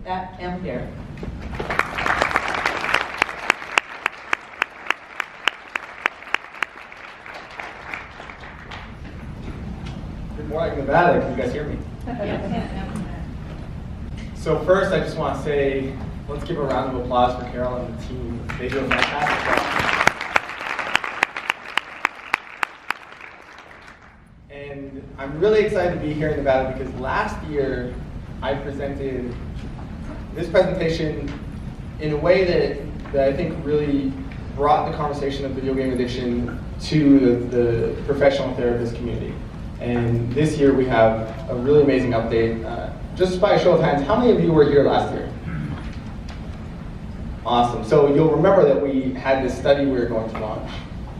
Adair. Good morning, Nevada. Can you guys hear me? So first, I just want to say, let's give a round of applause for Carol and the team. They do a fantastic job. And I'm really excited to be here in Nevada because last year I presented this presentation in a way that I think really brought the conversation of video game addiction to the professional therapist community. And this year we have a really amazing update. Just by a show of hands, how many of you were here last year? Awesome. So you'll remember that we had this study we were going to launch.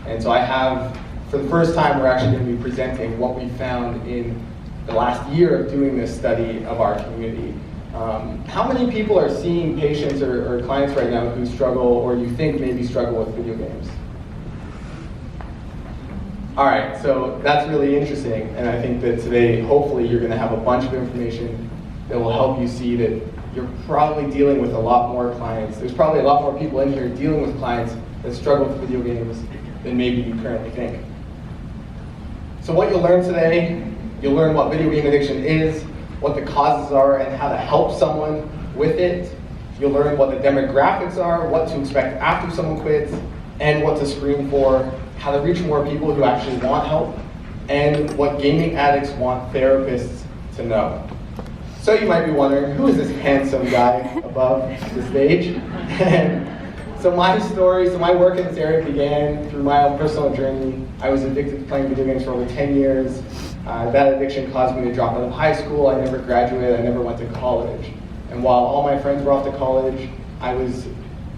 And so I have, for the first time, we're actually going to be presenting what we found in the last year of doing this study of our community. How many people are seeing patients or clients right now who struggle or you think maybe struggle with video games? All right, so that's really interesting, and I think that today, hopefully, you're going to have a bunch of information that will help you see that you're probably dealing with a lot more clients. There's probably a lot more people in here dealing with clients that struggle with video games than maybe you currently think. So what you'll learn today, you'll learn what video game addiction is, what the causes are, and how to help someone with it. You'll learn what the demographics are, what to expect after someone quits, and what to screen for, how to reach more people who actually want help, and what gaming addicts want therapists to know. So you might be wondering, who is this handsome guy above the stage? So my story, my work in this area began through my own personal journey. I was addicted to playing video games for over 10 years. That addiction caused me to drop out of high school. I never graduated, I never went to college. And while all my friends were off to college, I was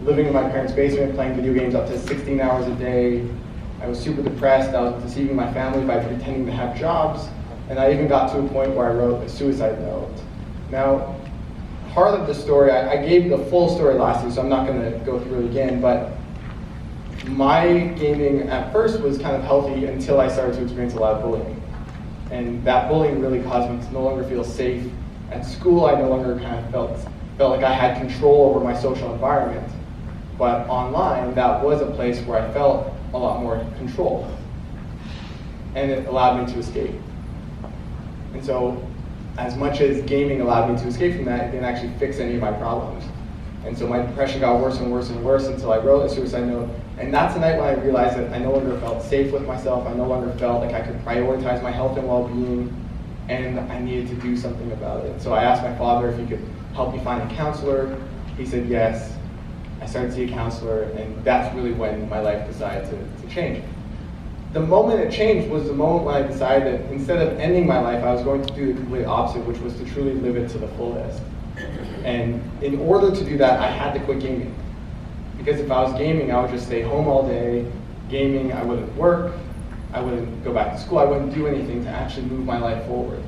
living in my parents' basement playing video games up to 16 hours a day. I was super depressed. I was deceiving my family by pretending to have jobs. And I even got to a point where I wrote a suicide note. Now, part of the story, I gave the full story last year, so I'm not going to go through it again, but my gaming at first was kind of healthy until I started to experience a lot of bullying. And that bullying really caused me to no longer feel safe. At school, I no longer kind of felt like I had control over my social environment. But online, that was a place where I felt a lot more control. And it allowed me to escape. And so, as much as gaming allowed me to escape from that, it didn't actually fix any of my problems. And so my depression got worse and worse and worse until I wrote a suicide note. And that's the night when I realized that I no longer felt safe with myself. I no longer felt like I could prioritize my health and well-being, and I needed to do something about it. So I asked my father if he could help me find a counselor. He said yes. I started to see a counselor, and that's really when my life decided to change. The moment it changed was the moment when I decided that instead of ending my life, I was going to do the complete opposite, which was to truly live it to the fullest. And in order to do that, I had to quit gaming. Because if I was gaming, I would just stay home all day. Gaming, I wouldn't work, I wouldn't go back to school, I wouldn't do anything to actually move my life forward.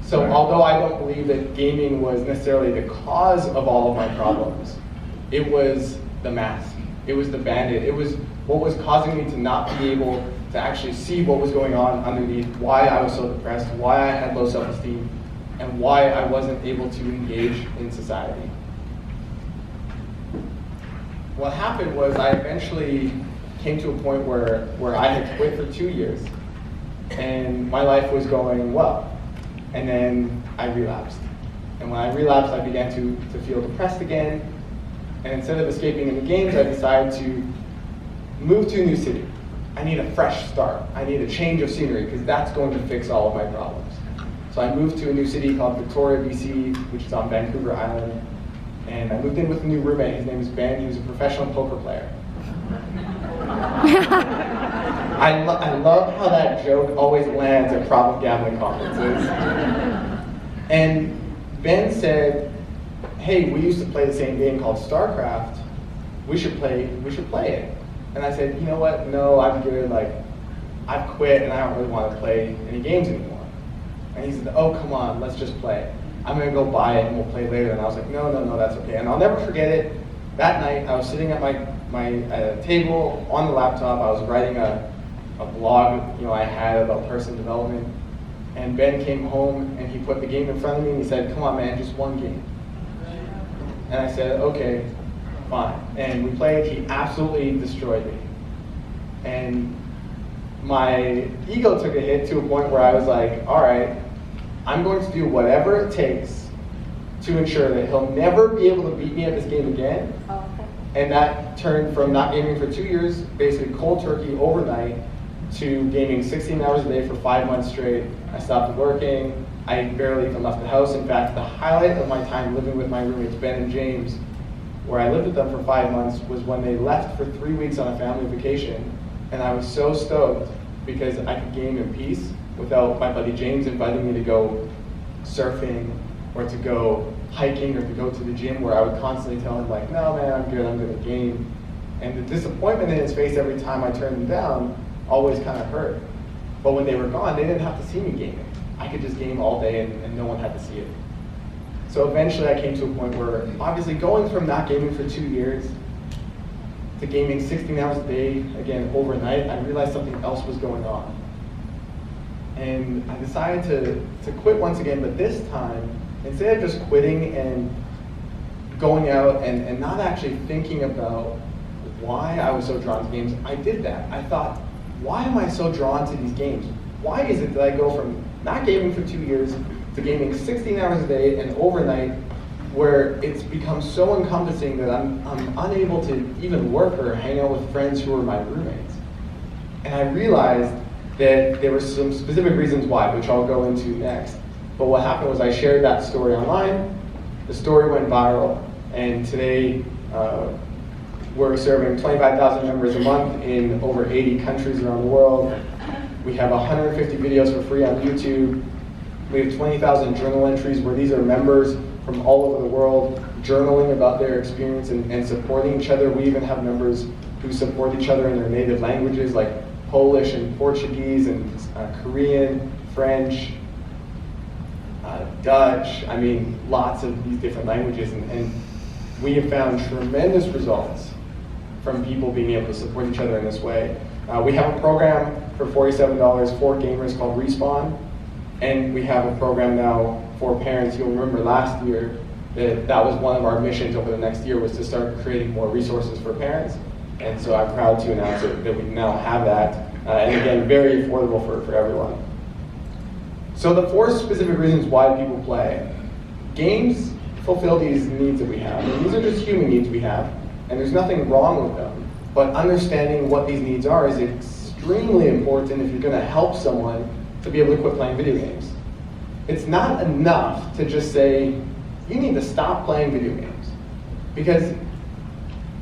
So although I don't believe that gaming was necessarily the cause of all of my problems, it was the mask, it was the band-aid, it was what was causing me to not be able to actually see what was going on underneath, why I was so depressed, why I had low self-esteem, and why I wasn't able to engage in society. What happened was I eventually came to a point where I had quit for 2 years, and my life was going well. And then I relapsed. And when I relapsed, I began to feel depressed again. And instead of escaping into games, I decided to move to a new city. I need a fresh start. I need a change of scenery, because that's going to fix all of my problems. So I moved to a new city called Victoria, BC, which is on Vancouver Island. And I moved in with a new roommate. His name is Ben. He was a professional poker player. I love how that joke always lands at problem gambling conferences. And Ben said, hey, we used to play the same game called StarCraft. We should play it. And I said, you know what? No, I'm good. Like, I've quit and I don't really want to play any games anymore. And he said, oh, come on, let's just play. I'm going to go buy it and we'll play later. And I was like, no, that's okay. And I'll never forget it. That night, I was sitting at my table on the laptop. I was writing a blog I had about personal development. And Ben came home and he put the game in front of me and he said, come on, man, just one game. And I said, okay, fine. And we played, he absolutely destroyed me. And my ego took a hit to a point where I was like, all right, I'm going to do whatever it takes to ensure that he'll never be able to beat me at this game again. Oh, okay. And that turned from not gaming for 2 years, basically cold turkey overnight, to gaming 16 hours a day for 5 months straight. I stopped working. I barely even left the house. In fact, the highlight of my time living with my roommates, Ben and James, where I lived with them for 5 months, was when they left for 3 weeks on a family vacation. And I was so stoked because I could game in peace without my buddy James inviting me to go surfing or to go hiking or to go to the gym, where I would constantly tell him like, no man, I'm good, I'm gonna game. And the disappointment in his face every time I turned him down always kind of hurt. But when they were gone, they didn't have to see me gaming. I could just game all day and no one had to see it. So eventually I came to a point where, obviously going from not gaming for 2 years to gaming 16 hours a day, again, overnight, I realized something else was going on. And I decided to quit once again, but this time, instead of just quitting and going out and not actually thinking about why I was so drawn to games, I did that. I thought, why am I so drawn to these games? Why is it that I go from not gaming for 2 years to gaming 16 hours a day and overnight, where it's become so encompassing that I'm unable to even work or hang out with friends who are my roommates? And I realized that there were some specific reasons why, which I'll go into next. But what happened was I shared that story online, the story went viral, and today we're serving 25,000 members a month in over 80 countries around the world. We have 150 videos for free on YouTube. We have 20,000 journal entries where these are members from all over the world journaling about their experience and supporting each other. We even have members who support each other in their native languages like Polish and Portuguese and Korean, French, Dutch, I mean, lots of these different languages. And we have found tremendous results from people being able to support each other in this way. We have a program for $47 for gamers called Respawn. And we have a program now for parents. You'll remember last year that was one of our missions over the next year, was to start creating more resources for parents. And so I'm proud to announce that we now have that. And again, very affordable for everyone. So the 4 specific reasons why people play. Games fulfill these needs that we have. And these are just human needs we have, and there's nothing wrong with them. But understanding what these needs are is extremely important if you're going to help someone to be able to quit playing video games. It's not enough to just say, you need to stop playing video games. Because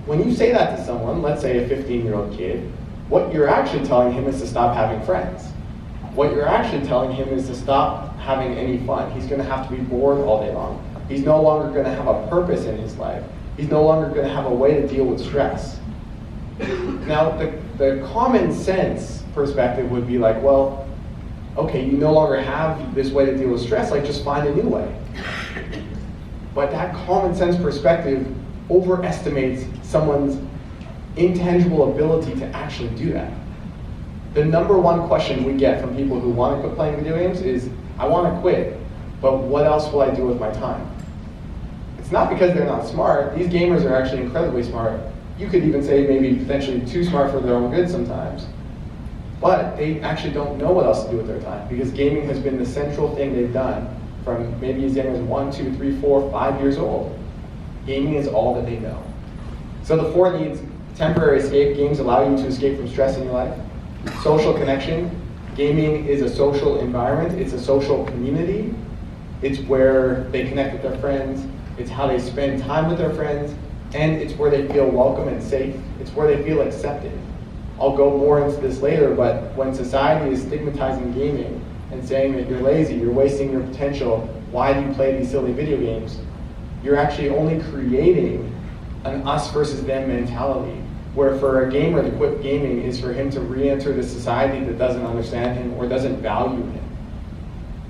when you say that to someone, let's say a 15-year-old kid, what you're actually telling him is to stop having friends. What you're actually telling him is to stop having any fun. He's going to have to be bored all day long. He's no longer going to have a purpose in his life. He's no longer going to have a way to deal with stress. Now, the common sense perspective would be like, well, okay, you no longer have this way to deal with stress, like just find a new way. But that common sense perspective overestimates someone's intangible ability to actually do that. The number one question we get from people who want to quit playing video games is, I want to quit, but what else will I do with my time? It's not because they're not smart. These gamers are actually incredibly smart. You could even say maybe potentially too smart for their own good sometimes. But they actually don't know what else to do with their time, because gaming has been the central thing they've done from maybe as young as 1, 2, 3, 4, 5 years old. Gaming is all that they know. So the 4 needs: temporary escape. Games allow you to escape from stress in your life. Social connection. Gaming is a social environment. It's a social community. It's where they connect with their friends. It's how they spend time with their friends. And it's where they feel welcome and safe. It's where they feel accepted. I'll go more into this later, but when society is stigmatizing gaming and saying that you're lazy, you're wasting your potential, why do you play these silly video games? You're actually only creating an us versus them mentality, where for a gamer to quit gaming is for him to re-enter the society that doesn't understand him or doesn't value him.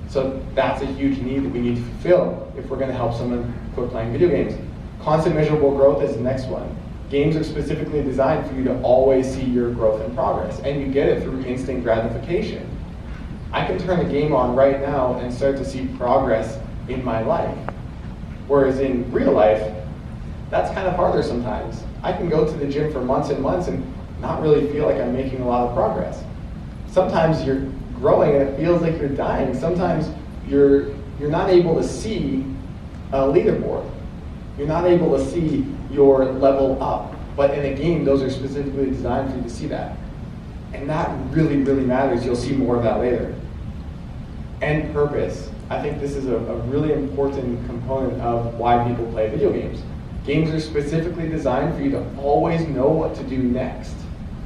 So that's a huge need that we need to fulfill if we're going to help someone quit playing video games. Constant measurable growth is the next one. Games are specifically designed for you to always see your growth and progress, and you get it through instant gratification. I can turn the game on right now and start to see progress in my life. Whereas in real life, That's kind of harder sometimes. I can go to the gym for months and months and not really feel like I'm making a lot of progress. Sometimes you're growing and it feels like you're dying. Sometimes you're not able to see a leaderboard. You're not able to see your level up. But in a game, those are specifically designed for you to see that. And that really, really matters. You'll see more of that later. And purpose. I think this is a really important component of why people play video games. Games are specifically designed for you to always know what to do next.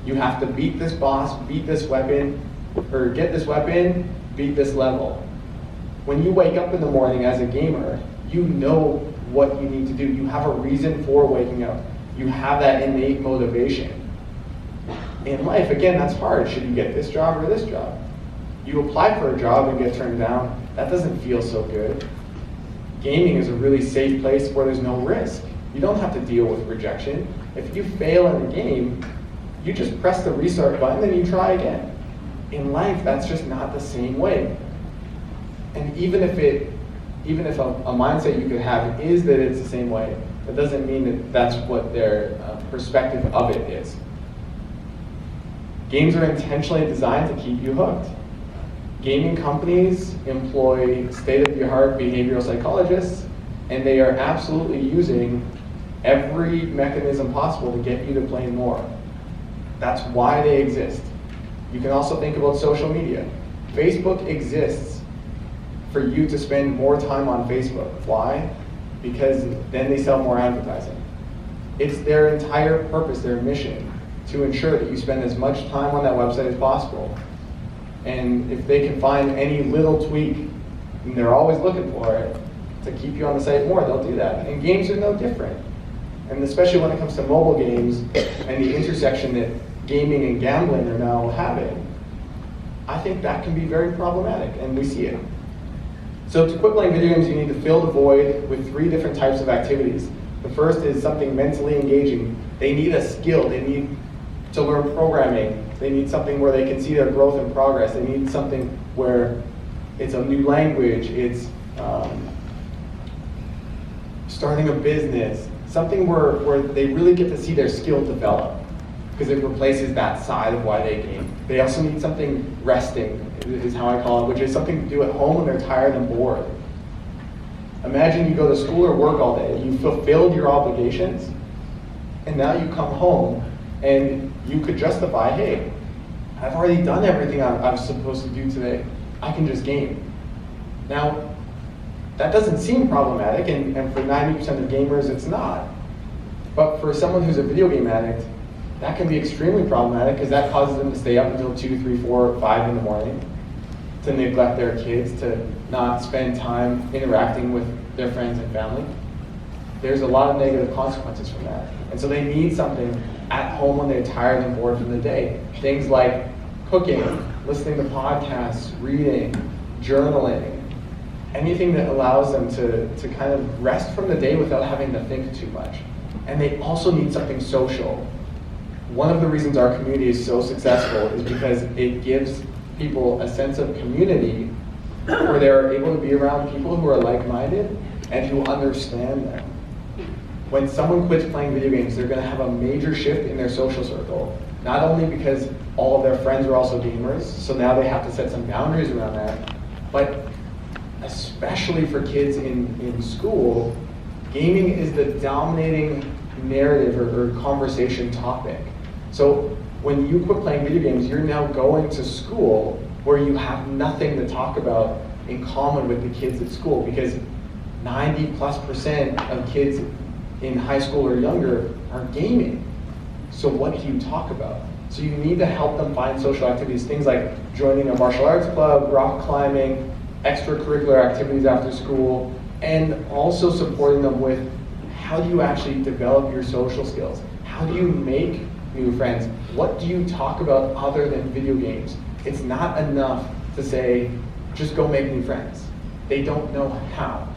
You have to beat this boss, beat this weapon, or get this weapon, beat this level. When you wake up in the morning as a gamer, you know what you need to do. You have a reason for waking up. You have that innate motivation. In life, again, that's hard. Should you get this job or this job? You apply for a job and get turned down. That doesn't feel so good. Gaming is a really safe place where there's no risk. You don't have to deal with rejection. If you fail in a game, you just press the restart button and you try again. In life, that's just not the same way. And even if a mindset you could have is that it's the same way, that doesn't mean that that's what their perspective of it is. Games are intentionally designed to keep you hooked. Gaming companies employ state-of-the-art behavioral psychologists, and they are absolutely using every mechanism possible to get you to play more. That's why they exist. You can also think about social media. Facebook exists for you to spend more time on Facebook. Why? Because then they sell more advertising. It's their entire purpose, their mission, to ensure that you spend as much time on that website as possible. And if they can find any little tweak, and they're always looking for it, to keep you on the site more, they'll do that. And games are no different. And especially when it comes to mobile games and the intersection that gaming and gambling are now having, I think that can be very problematic, and we see it. So to quit playing video games, you need to fill the void with 3 different types of activities. The first is something mentally engaging. They need a skill. They need to learn programming. They need something where they can see their growth and progress. They need something where it's a new language, it's starting a business, something where they really get to see their skill develop, because it replaces that side of why they game. They also need something resting, is how I call it, which is something to do at home when they're tired and bored. Imagine you go to school or work all day, you fulfilled your obligations, and now you come home and you could justify, hey, I've already done everything I'm supposed to do today. I can just game. Now, that doesn't seem problematic, and for 90% of gamers, it's not. But for someone who's a video game addict, that can be extremely problematic, because that causes them to stay up until 2, 3, 4, 5 in the morning, to neglect their kids, to not spend time interacting with their friends and family. There's a lot of negative consequences from that. And so they need something at home when they're tired and bored from the day. Things like cooking, listening to podcasts, reading, journaling, anything that allows them to kind of rest from the day without having to think too much. And they also need something social. One of the reasons our community is so successful is because it gives people a sense of community where they're able to be around people who are like-minded and who understand them. When someone quits playing video games, they're going to have a major shift in their social circle. Not only because all of their friends are also gamers, so now they have to set some boundaries around that, but especially for kids in school, gaming is the dominating narrative or conversation topic. So when you quit playing video games, you're now going to school where you have nothing to talk about in common with the kids at school, because 90+% of kids in high school or younger are gaming. So what do you talk about? So you need to help them find social activities, things like joining a martial arts club, rock climbing, extracurricular activities after school, and also supporting them with how do you actually develop your social skills? How do you make new friends? What do you talk about other than video games? It's not enough to say, just go make new friends. They don't know how.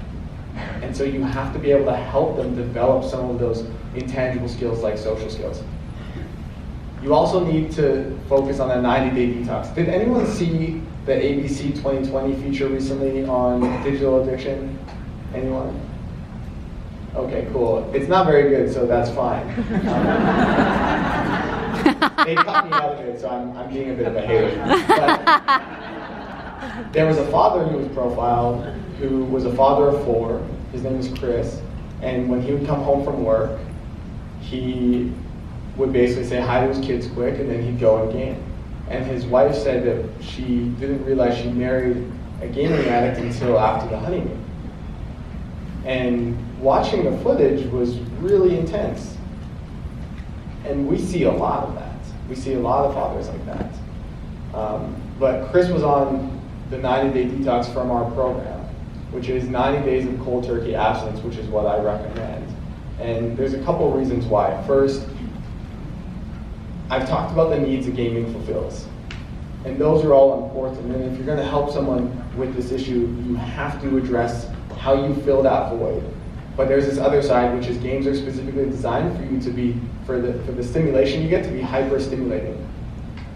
And so you have to be able to help them develop some of those intangible skills like social skills. You also need to focus on a 90-day detox. Did anyone see the ABC 2020 feature recently on digital addiction? Anyone? Okay, cool. It's not very good, so that's fine. They cut me out of it, so I'm being a bit of a hater. But there was a father who was profiled, who was a father of 4. His name is Chris. And when he would come home from work, he would basically say hi to his kids quick, and then he'd go and game. And his wife said that she didn't realize she married a gaming addict until after the honeymoon. And watching the footage was really intense. And we see a lot of that. We see a lot of fathers like that. But Chris was on the 90-day detox from our program, which is 90 days of cold turkey abstinence, which is what I recommend. And there's a couple reasons why. First, I've talked about the needs that gaming fulfills. And those are all important. And if you're going to help someone with this issue, you have to address how you fill that void. But there's this other side, which is games are specifically designed for you to be, for the stimulation you get, to be hyper-stimulating.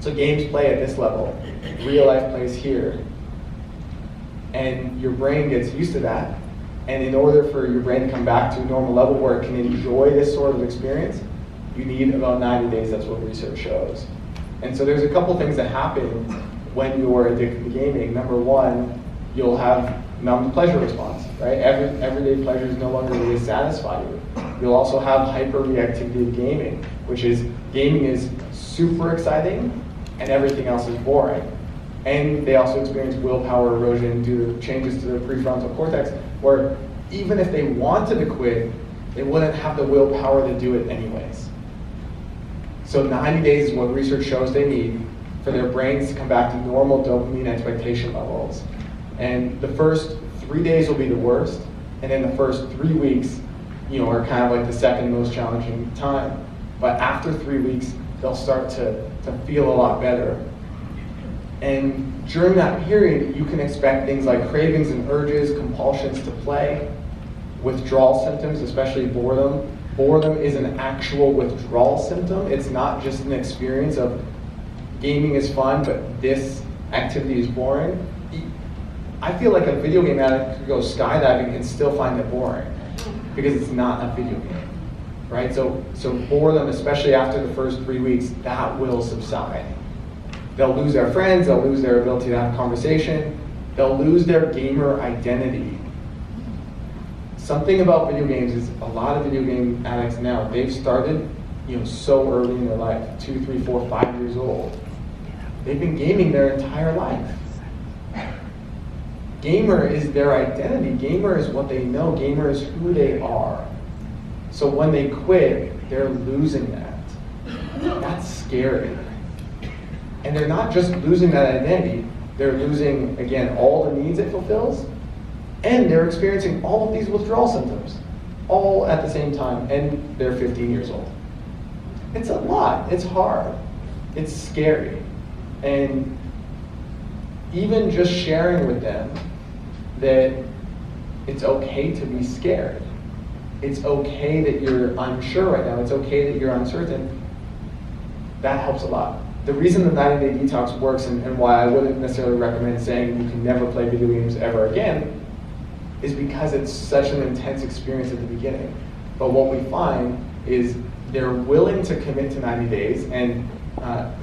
So games play at this level. Real life plays here. And your brain gets used to that. And in order for your brain to come back to a normal level where it can enjoy this sort of experience, you need about 90 days. That's what research shows. And so there's a couple things that happen when you're addicted to gaming. Number one, you'll have numbed pleasure response, right? Everyday pleasures no longer really satisfy you. You'll also have hyper-reactivity of gaming, which is gaming is super exciting and everything else is boring. And they also experience willpower erosion due to changes to their prefrontal cortex, where even if they wanted to quit, they wouldn't have the willpower to do it anyways. So 90 days is what research shows they need for their brains to come back to normal dopamine expectation levels. And the first 3 days will be the worst, and then the first 3 weeks, are kind of like the second most challenging time. But after 3 weeks, they'll start to feel a lot better. And during that period, you can expect things like cravings and urges, compulsions to play, withdrawal symptoms, especially boredom. Boredom is an actual withdrawal symptom. It's not just an experience of gaming is fun, but this activity is boring. I feel like a video game addict could go skydiving and still find it boring because it's not a video game, right? So boredom, especially after the first 3 weeks, that will subside. They'll lose their friends, they'll lose their ability to have conversation, they'll lose their gamer identity. Something about video games is a lot of video game addicts now, they've started so early in their life, 2, 3, 4, 5 years old. They've been gaming their entire life. Gamer is their identity. Gamer is what they know. Gamer is who they are. So when they quit, they're losing that. That's scary. And they're not just losing that identity, they're losing, again, all the needs it fulfills, and they're experiencing all of these withdrawal symptoms, all at the same time, and they're 15 years old. It's a lot. It's hard. It's scary. And even just sharing with them that it's okay to be scared. It's okay that you're unsure right now. It's okay that you're uncertain. That helps a lot. The reason the 90-day detox works and why I wouldn't necessarily recommend saying you can never play video games ever again is because it's such an intense experience at the beginning. But what we find is they're willing to commit to 90 days. And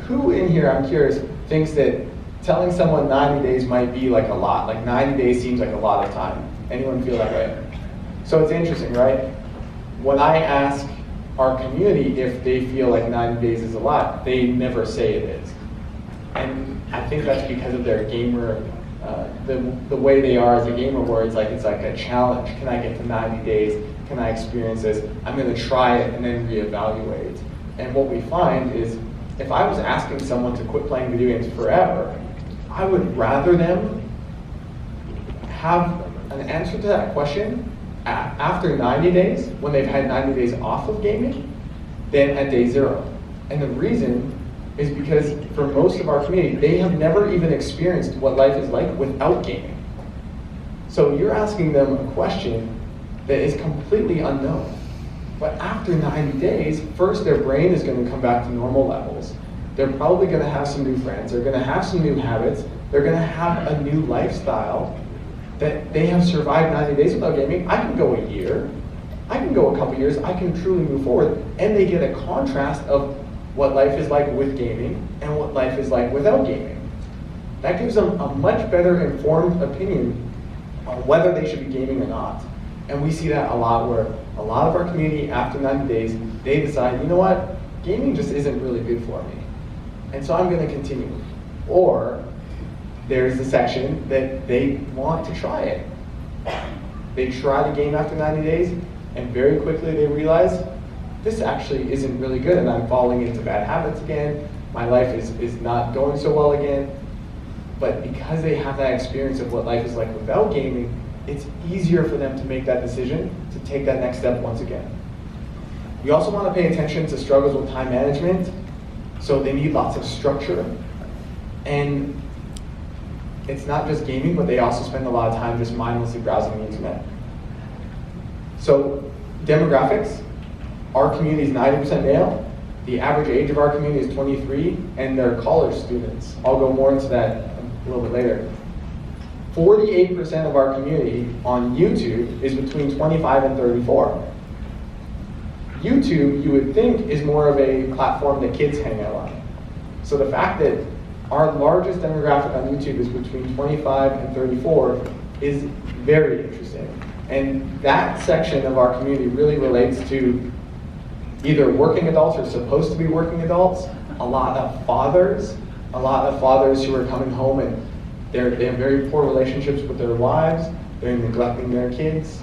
who in here, I'm curious, thinks that telling someone 90 days might be like a lot? Like 90 days seems like a lot of time. Anyone feel that way? So it's interesting, right? When I ask our community if they feel like 90 days is a lot, they never say it is. And I think that's because of their gamer, the way they are as a gamer, where it's like a challenge. Can I get to 90 days? Can I experience this? I'm going to try it and then reevaluate. And what we find is, if I was asking someone to quit playing video games forever, I would rather them have an answer to that question after 90 days, when they've had 90 days off of gaming, than at day 0. And the reason is because for most of our community, they have never even experienced what life is like without gaming. So you're asking them a question that is completely unknown. But after 90 days, first their brain is going to come back to normal levels. They're probably going to have some new friends. They're going to have some new habits. They're going to have a new lifestyle that they have survived 90 days without gaming. I can go a year. I I can go a couple years, I can truly move forward, and they get a contrast of what life is like with gaming and what life is like without gaming. That gives them a much better informed opinion on whether they should be gaming or not. And we see that a lot, where a lot of our community, after 90 days, they decide, you know what, gaming just isn't really good for me, and so I'm going to continue. Or there's the section that they want to try it. They try the game after 90 days, and very quickly they realize, this actually isn't really good, and I'm falling into bad habits again. My life is not going so well again. But because they have that experience of what life is like without gaming, it's easier for them to make that decision to take that next step once again. We also want to pay attention to struggles with time management. So they need lots of structure. And it's not just gaming, but they also spend a lot of time just mindlessly browsing the internet. So demographics, our community is 90% male. The average age of our community is 23, and they're college students. I'll go more into that a little bit later. 48% of our community on YouTube is between 25 and 34. YouTube, you would think, is more of a platform that kids hang out on. So the fact that our largest demographic on YouTube is between 25 and 34 is very interesting. And that section of our community really relates to either working adults or supposed to be working adults, a lot of fathers who are coming home and they have very poor relationships with their wives, they're neglecting their kids.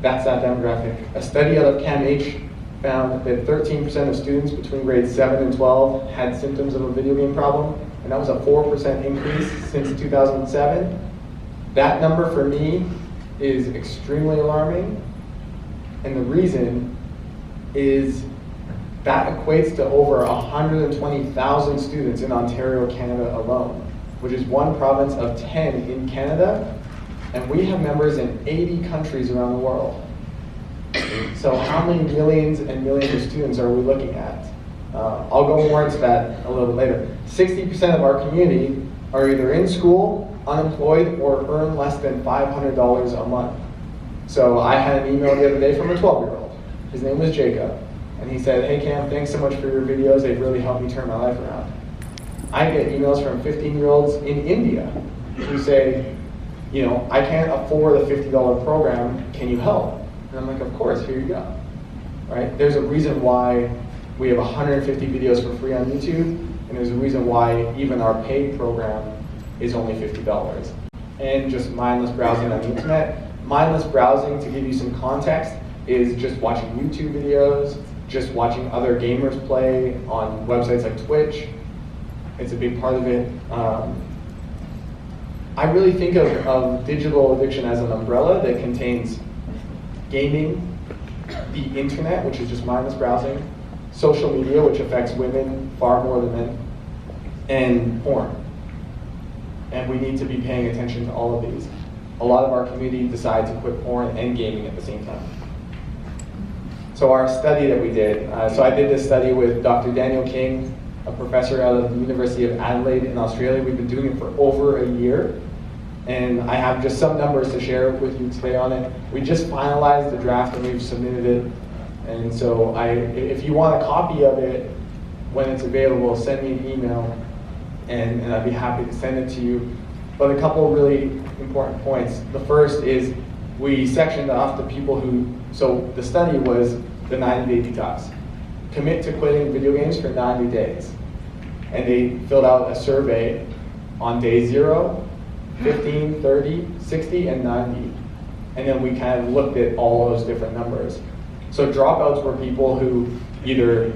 That's that demographic. A study out of CAMH found that 13% of students between grades 7 and 12 had symptoms of a video game problem, and that was a 4% increase since 2007. That number for me is extremely alarming, and the reason is that equates to over 120,000 students in Ontario, Canada alone, which is one province of 10 in Canada, and we have members in 80 countries around the world. So how many millions and millions of students are we looking at? I'll go more into that a little bit later. 60% of our community are either in school, unemployed, or earn less than $500 a month. So I had an email the other day from a 12-year-old. His name was Jacob. And he said, hey Cam, thanks so much for your videos. They've really helped me turn my life around. I get emails from 15-year-olds in India who say, you know, I can't afford a $50 program, can you help? And I'm like, of course, here you go. Right? There's a reason why we have 150 videos for free on YouTube, and there's a reason why even our paid program is only $50. And just mindless browsing on the internet. Mindless browsing, to give you some context, is just watching YouTube videos, just watching other gamers play on websites like Twitch. It's a big part of it. I really think of digital addiction as an umbrella that contains gaming, the internet, which is just mindless browsing, social media, which affects women far more than men, and porn. And we need to be paying attention to all of these. A lot of our community decided to quit porn and gaming at the same time. So our study that we did, so I did this study with Dr. Daniel King, a professor out of the University of Adelaide in Australia. We've been doing it for over a year. And I have just some numbers to share with you today on it. We just finalized the draft and we've submitted it. And so if you want a copy of it, when it's available, send me an email and I'd be happy to send it to you. But a couple of really important points. The first is we sectioned off the people who, so the study was the 90-day detox. Commit to quitting video games for 90 days. And they filled out a survey on day 0, 15, 30, 60, and 90. And then we kind of looked at all those different numbers. So dropouts were people who either,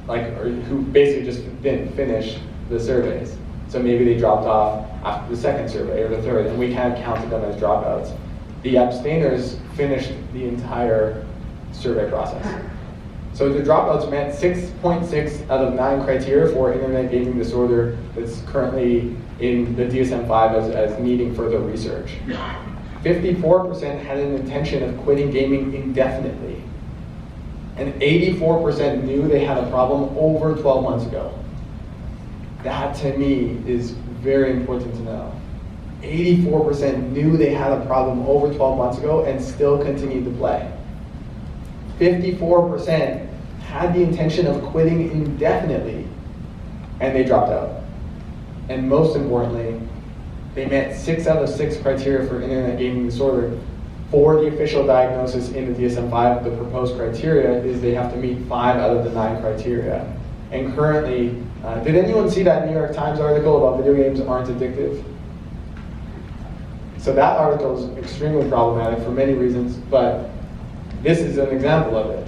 or who basically just didn't finish the surveys. So maybe they dropped off after the second survey or the third, and we kind of counted them as dropouts. The abstainers finished the entire survey process. So the dropouts met 6.6 out of 9 criteria for internet gaming disorder that's currently in the DSM-5 as needing further research. 54% had an intention of quitting gaming indefinitely. And 84% knew they had a problem over 12 months ago. That to me is very important to know. 84% knew they had a problem over 12 months ago and still continued to play. 54% had the intention of quitting indefinitely and they dropped out. And most importantly, they met 6 out of 6 criteria for internet gaming disorder. For the official diagnosis in the DSM-5, the proposed criteria is they have to meet 5 out of the 9 criteria. And currently, did anyone see that New York Times article about video games aren't addictive? So that article is extremely problematic for many reasons, but this is an example of it.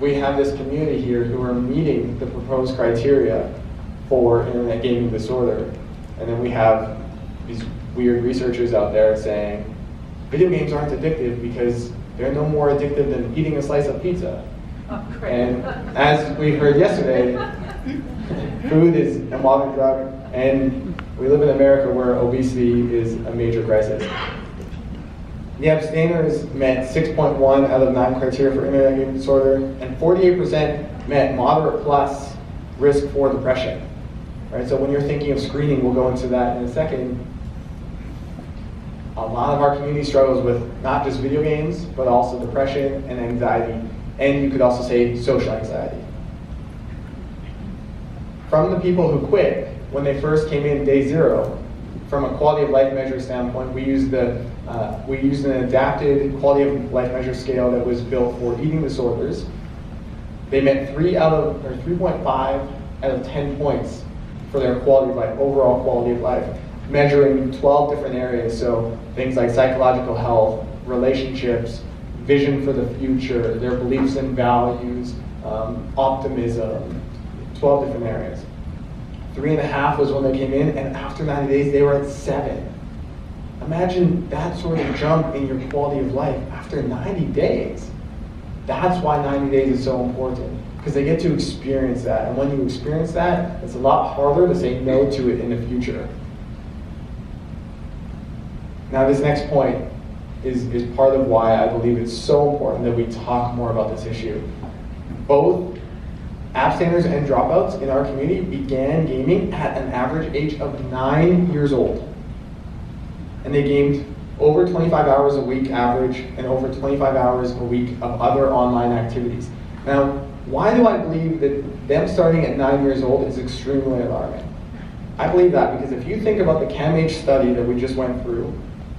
We have this community here who are meeting the proposed criteria for internet gaming disorder. And then we have these weird researchers out there saying, video games aren't addictive because they're no more addictive than eating a slice of pizza. Oh, great. And as we heard yesterday, food is a modern drug, and we live in America where obesity is a major crisis. The abstainers met 6.1 out of 9 criteria for internet gaming disorder, and 48% met moderate plus risk for depression. Right, so when you're thinking of screening, we'll go into that in a second. A lot of our community struggles with not just video games, but also depression and anxiety, and you could also say social anxiety. From the people who quit, when they first came in day 0, from a quality of life measure standpoint, we used an adapted quality of life measure scale that was built for eating disorders. They met 3.5 out of 10 points for their quality of life, overall quality of life, measuring 12 different areas. So things like psychological health, relationships, vision for the future, their beliefs and values, optimism, 12 different areas. 3.5 was when they came in, and after 90 days, they were at 7. Imagine that sort of jump in your quality of life after 90 days. That's why 90 days is so important, because they get to experience that. And when you experience that, it's a lot harder to say no to it in the future. Now, this next point is part of why I believe it's so important that we talk more about this issue. Both abstainers and dropouts in our community began gaming at an average age of 9 years old. And they gamed over 25 hours a week average and over 25 hours a week of other online activities. Now, why do I believe that them starting at 9 years old is extremely alarming? I believe that because if you think about the CAMH study that we just went through,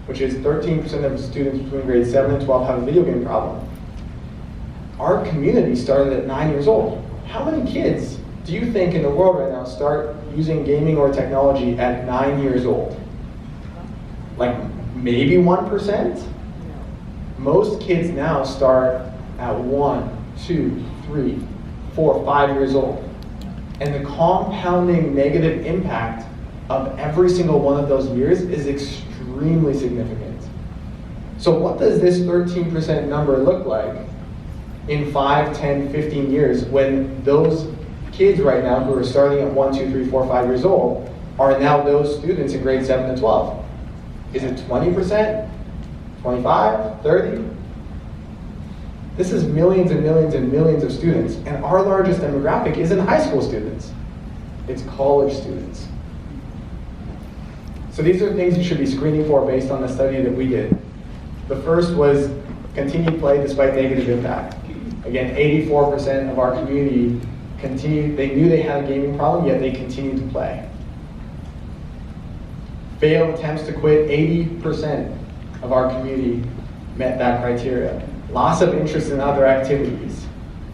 which is 13% of students between grades 7 and 12 have a video game problem. Our community started at 9 years old. How many kids do you think in the world right now start using gaming or technology at 9 years old? Like maybe 1%? Most kids now start at 1, 2, 3, 4, 5 years old. And the compounding negative impact of every single one of those years is extremely significant. So what does this 13% number look like in 5, 10, 15 years when those kids right now who are starting at 1, 2, 3, 4, 5 years old are now those students in grade 7 and 12? Is it 20%? 25? 30? This is millions and millions and millions of students, and our largest demographic isn't high school students. It's college students. So these are things you should be screening for based on the study that we did. The first was continued play despite negative impact. Again, 84% of our community they knew they had a gaming problem, yet they continued to play. Failed attempts to quit, 80% of our community met that criteria. Loss of interest in other activities,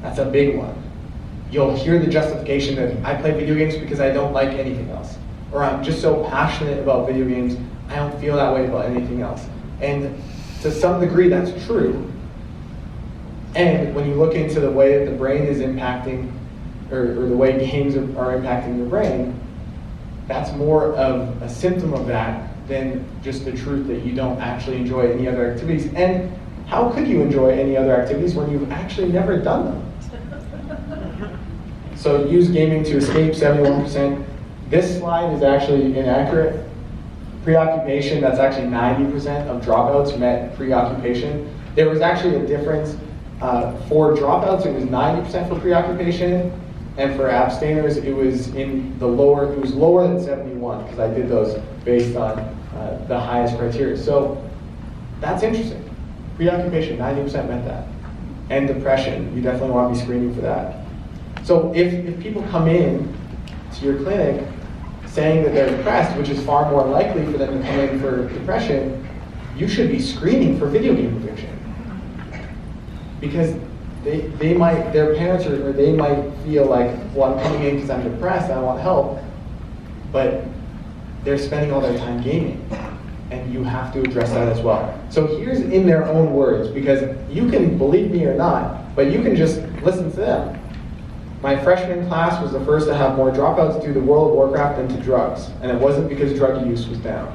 that's a big one. You'll hear the justification that I play video games because I don't like anything else. Or I'm just so passionate about video games, I don't feel that way about anything else. And to some degree, that's true. And when you look into the way that the brain is impacting, or the way games are impacting your brain, that's more of a symptom of that than just the truth that you don't actually enjoy any other activities. And how could you enjoy any other activities when you've actually never done them? So use gaming to escape, 71%. This slide is actually inaccurate. Preoccupation, that's actually 90% of dropouts met preoccupation. There was actually a difference. For dropouts, it was 90% for preoccupation, and for abstainers, it was lower than 71, because I did those based on the highest criteria. So that's interesting. Preoccupation, 90% met that. And depression, you definitely want to be screening for that. So if people come in to your clinic saying that they're depressed, which is far more likely for them to come in for depression, you should be screening for video game addiction. Because their parents or they might feel like, well, I'm coming in because I'm depressed, I want help, but they're spending all their time gaming. And you have to address that as well. So here's in their own words, because you can believe me or not, but you can just listen to them. My freshman class was the first to have more dropouts due to World of Warcraft than to drugs, and it wasn't because drug use was down.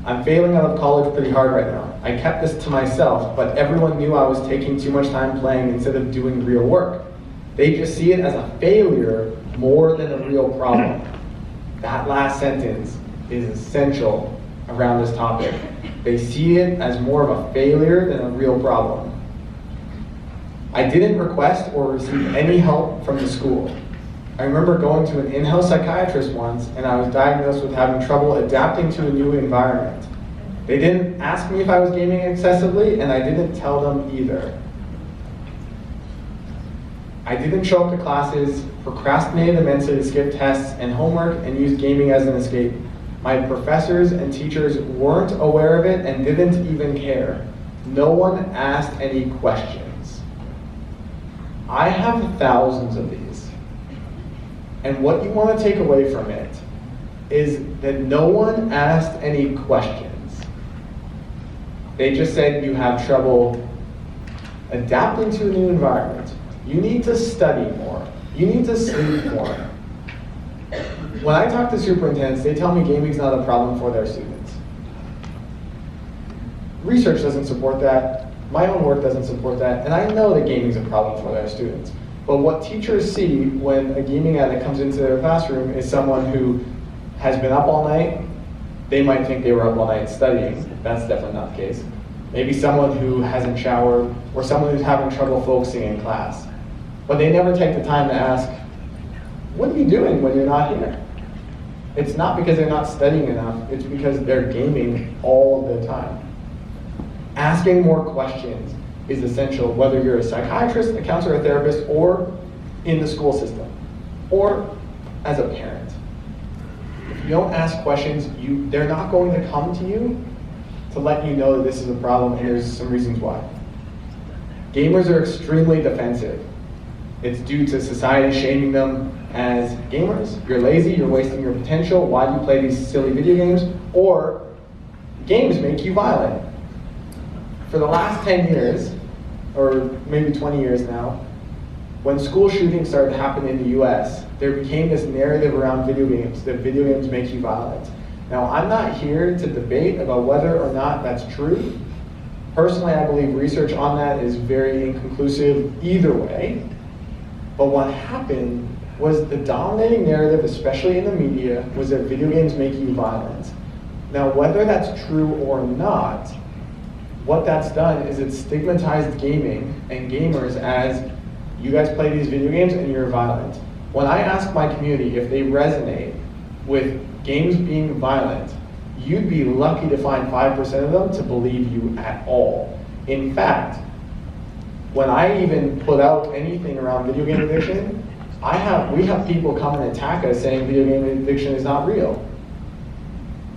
I'm failing out of college pretty hard right now. I kept this to myself, but everyone knew I was taking too much time playing instead of doing real work. They just see it as a failure more than a real problem. That last sentence is essential around this topic. They see it as more of a failure than a real problem. I didn't request or receive any help from the school. I remember going to an in-house psychiatrist once, and I was diagnosed with having trouble adapting to a new environment. They didn't ask me if I was gaming excessively, and I didn't tell them either. I didn't show up to classes, procrastinated immensely to skip tests and homework, and used gaming as an escape. My professors and teachers weren't aware of it and didn't even care. No one asked any questions. I have thousands of these. And what you want to take away from it is that no one asked any questions. They just said you have trouble adapting to a new environment. You need to study more. You need to sleep more. When I talk to superintendents, they tell me gaming's not a problem for their students. Research doesn't support that. My own work doesn't support that. And I know that gaming's a problem for their students. But what teachers see when a gaming addict comes into their classroom is someone who has been up all night. They might think they were up all night studying. That's definitely not the case. Maybe someone who hasn't showered, or someone who's having trouble focusing in class. But they never take the time to ask, what are you doing when you're not here? It's not because they're not studying enough, it's because they're gaming all the time. Asking more questions is essential, whether you're a psychiatrist, a counselor, a therapist, or in the school system, or as a parent. If you don't ask questions, they're not going to come to you to let you know that this is a problem, and there's some reasons why. Gamers are extremely defensive. It's due to society shaming them as gamers. You're lazy, you're wasting your potential, why do you play these silly video games? Or games make you violent. For the last 10 years, or maybe 20 years now, when school shootings started happening in the US, there became this narrative around video games, that video games make you violent. Now, I'm not here to debate about whether or not that's true. Personally, I believe research on that is very inconclusive either way. But what happened was the dominating narrative, especially in the media, was that video games make you violent. Now, whether that's true or not, what that's done is it's stigmatized gaming and gamers as, you guys play these video games and you're violent. When I ask my community if they resonate with games being violent, you'd be lucky to find 5% of them to believe you at all. In fact, when I even put out anything around video game addiction, we have people come and attack us saying video game addiction is not real.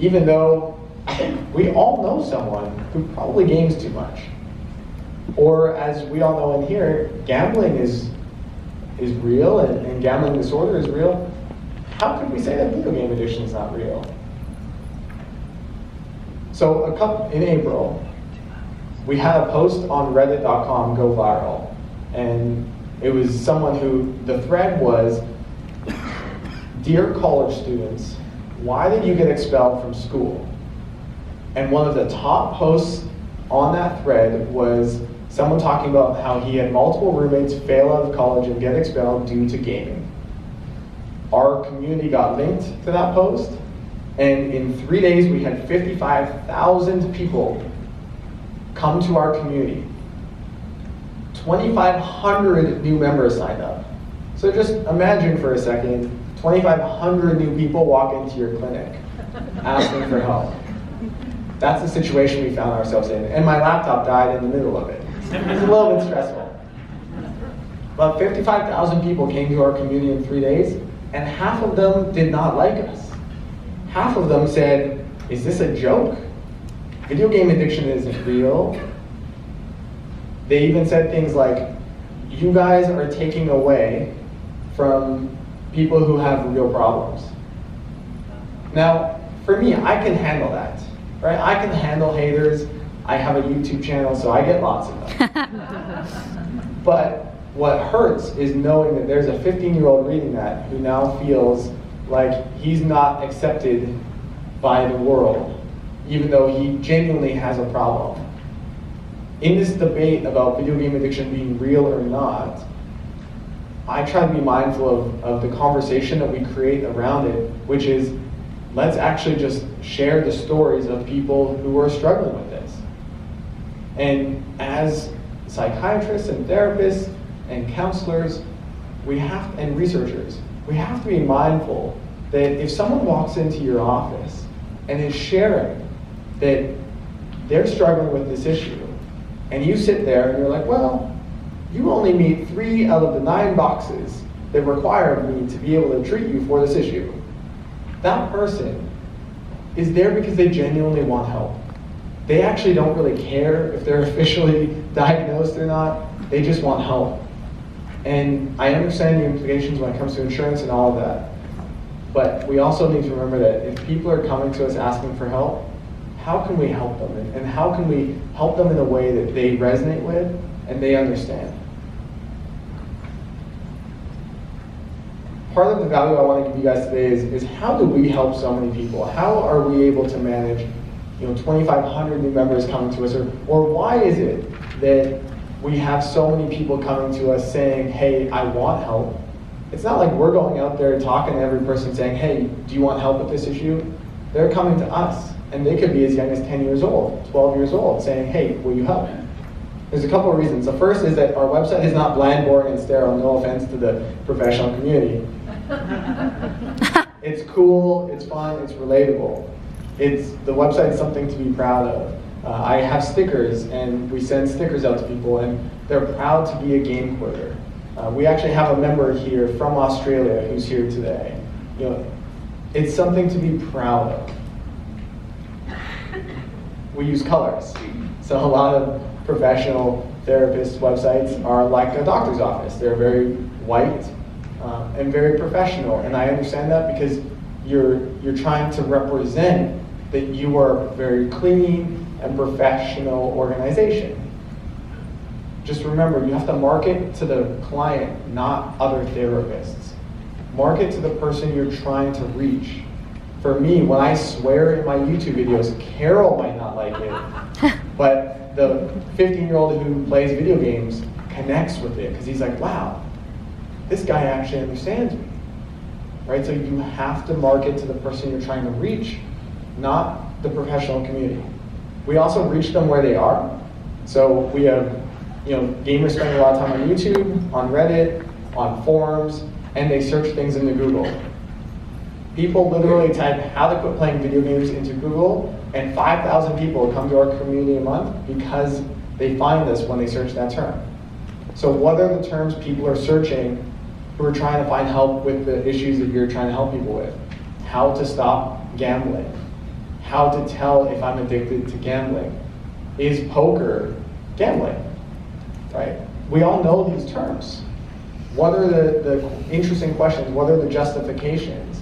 Even though I think we all know someone who probably games too much. Or as we all know in here, gambling is real and gambling disorder is real. How could we say that video game addiction is not real? So in April, we had a post on reddit.com go viral. And it was someone who, the thread was, "Dear college students, why did you get expelled from school?" And one of the top posts on that thread was someone talking about how he had multiple roommates fail out of college and get expelled due to gaming. Our community got linked to that post, and in 3 days we had 55,000 people come to our community. 2,500 new members signed up. So just imagine for a second, 2,500 new people walk into your clinic asking for help. That's the situation we found ourselves in. And my laptop died in the middle of it. It was a little bit stressful. But 55,000 people came to our community in 3 days, and half of them did not like us. Half of them said, is this a joke? Video game addiction isn't real. They even said things like, you guys are taking away from people who have real problems. Now, for me, I can handle that, right? I can handle haters. I have a YouTube channel, so I get lots of them. But what hurts is knowing that there's a 15-year-old reading that who now feels like he's not accepted by the world, even though he genuinely has a problem. In this debate about video game addiction being real or not, I try to be mindful of the conversation that we create around it, which is, let's actually just share the stories of people who are struggling with this. And as psychiatrists and therapists and counselors, and researchers, we have to be mindful that if someone walks into your office and is sharing that they're struggling with this issue, and you sit there and you're like, well, you only meet 3 out of the 9 boxes that require me to be able to treat you for this issue. That person is there because they genuinely want help. They actually don't really care if they're officially diagnosed or not. They just want help. And I understand the implications when it comes to insurance and all of that. But we also need to remember that if people are coming to us asking for help, how can we help them? And how can we help them in a way that they resonate with and they understand? Part of the value I want to give you guys today is how do we help so many people? How are we able to manage 2,500 new members coming to us? Or why is it that we have so many people coming to us saying, hey, I want help? It's not like we're going out there talking to every person saying, hey, do you want help with this issue? They're coming to us, and they could be as young as 10 years old, 12 years old, saying, hey, will you help? There's a couple of reasons. The first is that our website is not bland, boring, and sterile, no offense to the professional community. It's cool, it's fun, it's relatable. The website's something to be proud of. I have stickers, and we send stickers out to people, and they're proud to be a game quoter. We actually have a member here from Australia who's here today. It's something to be proud of. We use colors. So a lot of professional therapist websites are like a doctor's office. They're very white and very professional, and I understand that because you're trying to represent that you are a very clean and professional organization. Just remember, you have to market to the client, not other therapists. Market to the person you're trying to reach. For me, when I swear in my YouTube videos, Carol might not like it, but the 15-year-old who plays video games connects with it because he's like, wow, this guy actually understands me. Right? So you have to market to the person you're trying to reach, not the professional community. We also reach them where they are. So we have, gamers spend a lot of time on YouTube, on Reddit, on forums, and they search things into Google. People literally type how to quit playing video games into Google, and 5,000 people come to our community a month because they find us when they search that term. So what are the terms people are searching who are trying to find help with the issues that you're trying to help people with? How to stop gambling. How to tell if I'm addicted to gambling. Is poker gambling? Right? We all know these terms. What are the interesting questions? What are the justifications?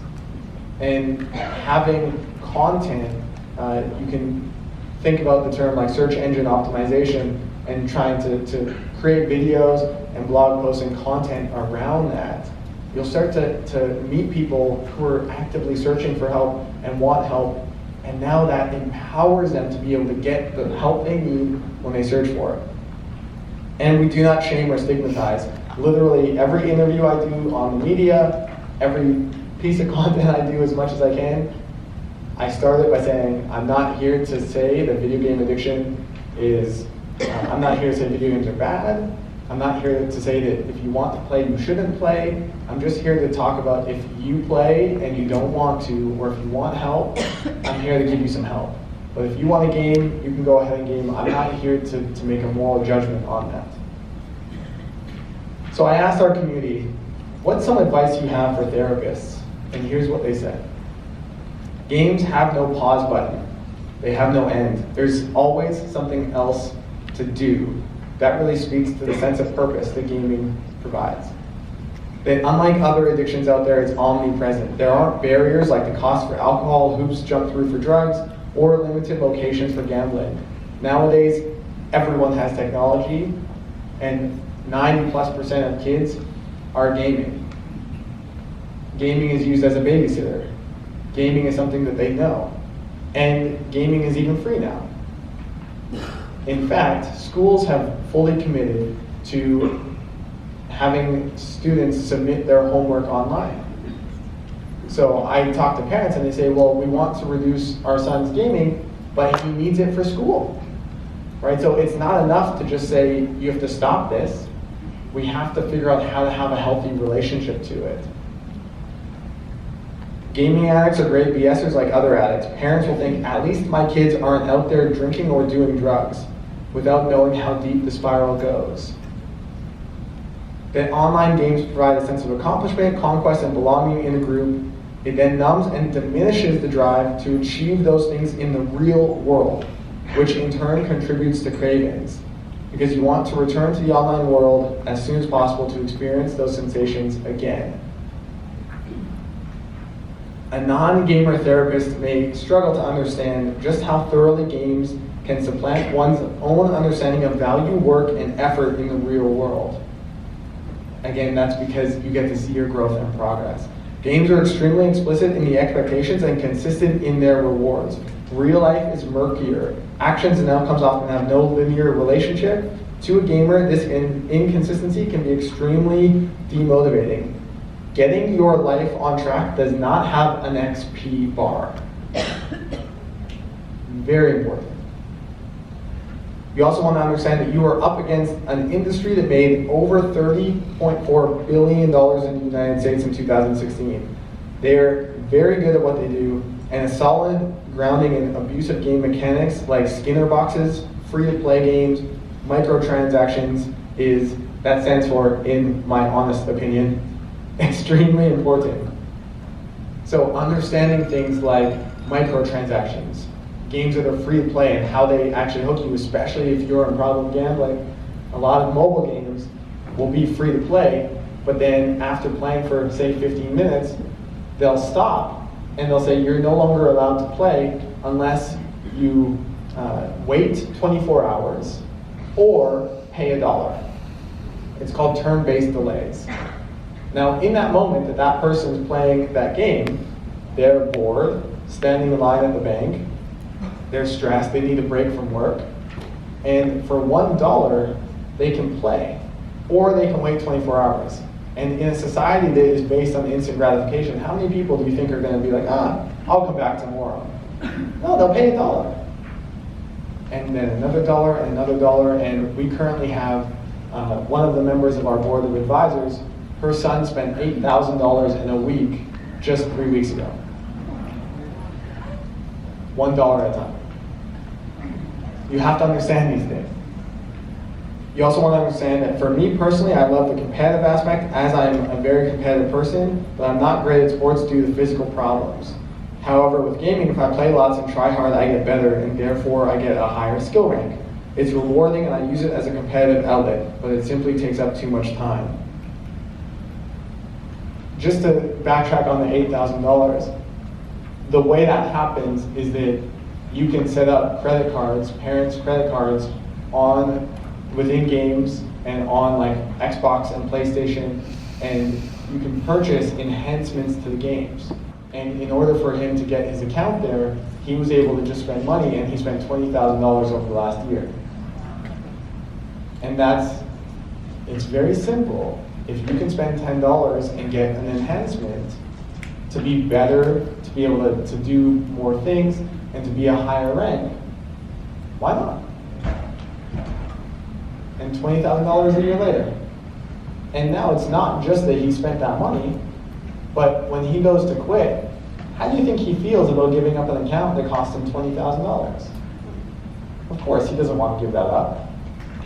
And having content, you can think about the term like search engine optimization and trying to create videos and blog posts and content around that. You'll start to meet people who are actively searching for help and want help, and now that empowers them to be able to get the help they need when they search for it. And we do not shame or stigmatize. Literally every interview I do on the media, every piece of content I do as much as I can, I start it by saying, I'm not here to say that video game addiction is, I'm not here to say video games are bad. I'm not here to say that if you want to play, you shouldn't play. I'm just here to talk about if you play and you don't want to, or if you want help, I'm here to give you some help. But if you want to game, you can go ahead and game. I'm not here to make a moral judgment on that. So I asked our community, what's some advice you have for therapists? And here's what they said. Games have no pause button. They have no end. There's always something else to do. That really speaks to the sense of purpose that gaming provides. That unlike other addictions out there, it's omnipresent. There aren't barriers like the cost for alcohol, hoops jumped through for drugs, or limited locations for gambling. Nowadays, everyone has technology, and 90+% of kids are gaming. Gaming is used as a babysitter. Gaming is something that they know. And gaming is even free now. In fact, schools have fully committed to having students submit their homework online. So I talk to parents and they say, well, we want to reduce our son's gaming, but he needs it for school, right? So it's not enough to just say, you have to stop this. We have to figure out how to have a healthy relationship to it. Gaming addicts are great BSers like other addicts. Parents will think, at least my kids aren't out there drinking or doing drugs, without knowing how deep the spiral goes. That online games provide a sense of accomplishment, conquest, and belonging in a group. It then numbs and diminishes the drive to achieve those things in the real world, which in turn contributes to cravings, because you want to return to the online world as soon as possible to experience those sensations again. A non-gamer therapist may struggle to understand just how thoroughly games can supplant one's own understanding of value, work, and effort in the real world. Again, that's because you get to see your growth and progress. Games are extremely explicit in the expectations and consistent in their rewards. Real life is murkier. Actions and outcomes often have no linear relationship. To a gamer, this inconsistency can be extremely demotivating. Getting your life on track does not have an XP bar. Very important. You also want to understand that you are up against an industry that made over $30.4 billion in the United States in 2016. They're very good at what they do, and a solid grounding in abusive game mechanics like Skinner boxes, free-to-play games, microtransactions that stands for, in my honest opinion, extremely important. So understanding things like microtransactions, games that are free to play and how they actually hook you, especially if you're in problem gambling. A lot of mobile games will be free to play, but then after playing for, say, 15 minutes, they'll stop and they'll say you're no longer allowed to play unless you wait 24 hours or pay $1. It's called turn-based delays. Now, in that moment that person's playing that game, they're bored, standing in line at the bank, they're stressed, they need a break from work, and for $1, they can play, or they can wait 24 hours. And in a society that is based on instant gratification, how many people do you think are going to be like, I'll come back tomorrow? No, they'll pay $1. And then another $1 and another $1, and we currently have one of the members of our board of advisors, her son spent $8,000 in a week just 3 weeks ago. $1 at a time. You have to understand these things. You also want to understand that for me personally, I love the competitive aspect as I'm a very competitive person, but I'm not great at sports due to physical problems. However, with gaming, if I play lots and try hard, I get better, and therefore I get a higher skill rank. It's rewarding and I use it as a competitive outlet, but it simply takes up too much time. Just to backtrack on the $8,000, the way that happens is that you can set up credit cards, parents' credit cards, within games and on like Xbox and PlayStation, and you can purchase enhancements to the games. And in order for him to get his account there, he was able to just spend money, and he spent $20,000 over the last year. And it's very simple. If you can spend $10 and get an enhancement to be better, to be able to do more things, and to be a higher rank, why not? and $20,000 a year later. And now it's not just that he spent that money, but when he goes to quit, how do you think he feels about giving up an account that cost him $20,000? Of course, he doesn't want to give that up,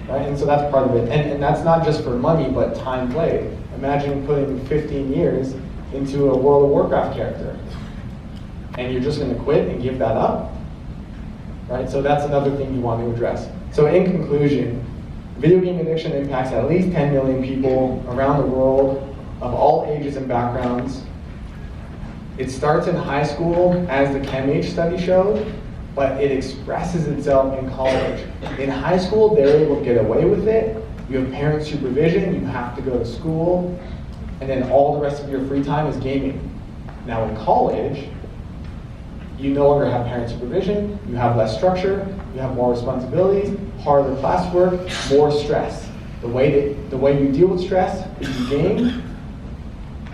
right? And so that's part of it. And that's not just for money, but time played. Imagine putting 15 years into a World of Warcraft character, and you're just going to quit and give that up, right? So that's another thing you want to address. So in conclusion, video game addiction impacts at least 10 million people around the world of all ages and backgrounds. It starts in high school, as the ChemH study showed, but it expresses itself in college. In high school, they're able to get away with it. You have parent supervision, you have to go to school, and then all the rest of your free time is gaming. Now in college, you no longer have parent supervision, you have less structure, you have more responsibilities, harder classwork, more stress. The way you deal with stress is you game,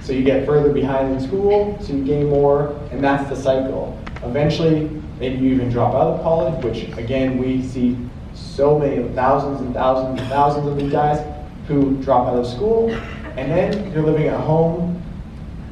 so you get further behind in school, so you game more, and that's the cycle. Eventually, maybe you even drop out of college, which again, we see so many thousands and thousands and thousands of these guys who drop out of school, and then you're living at home,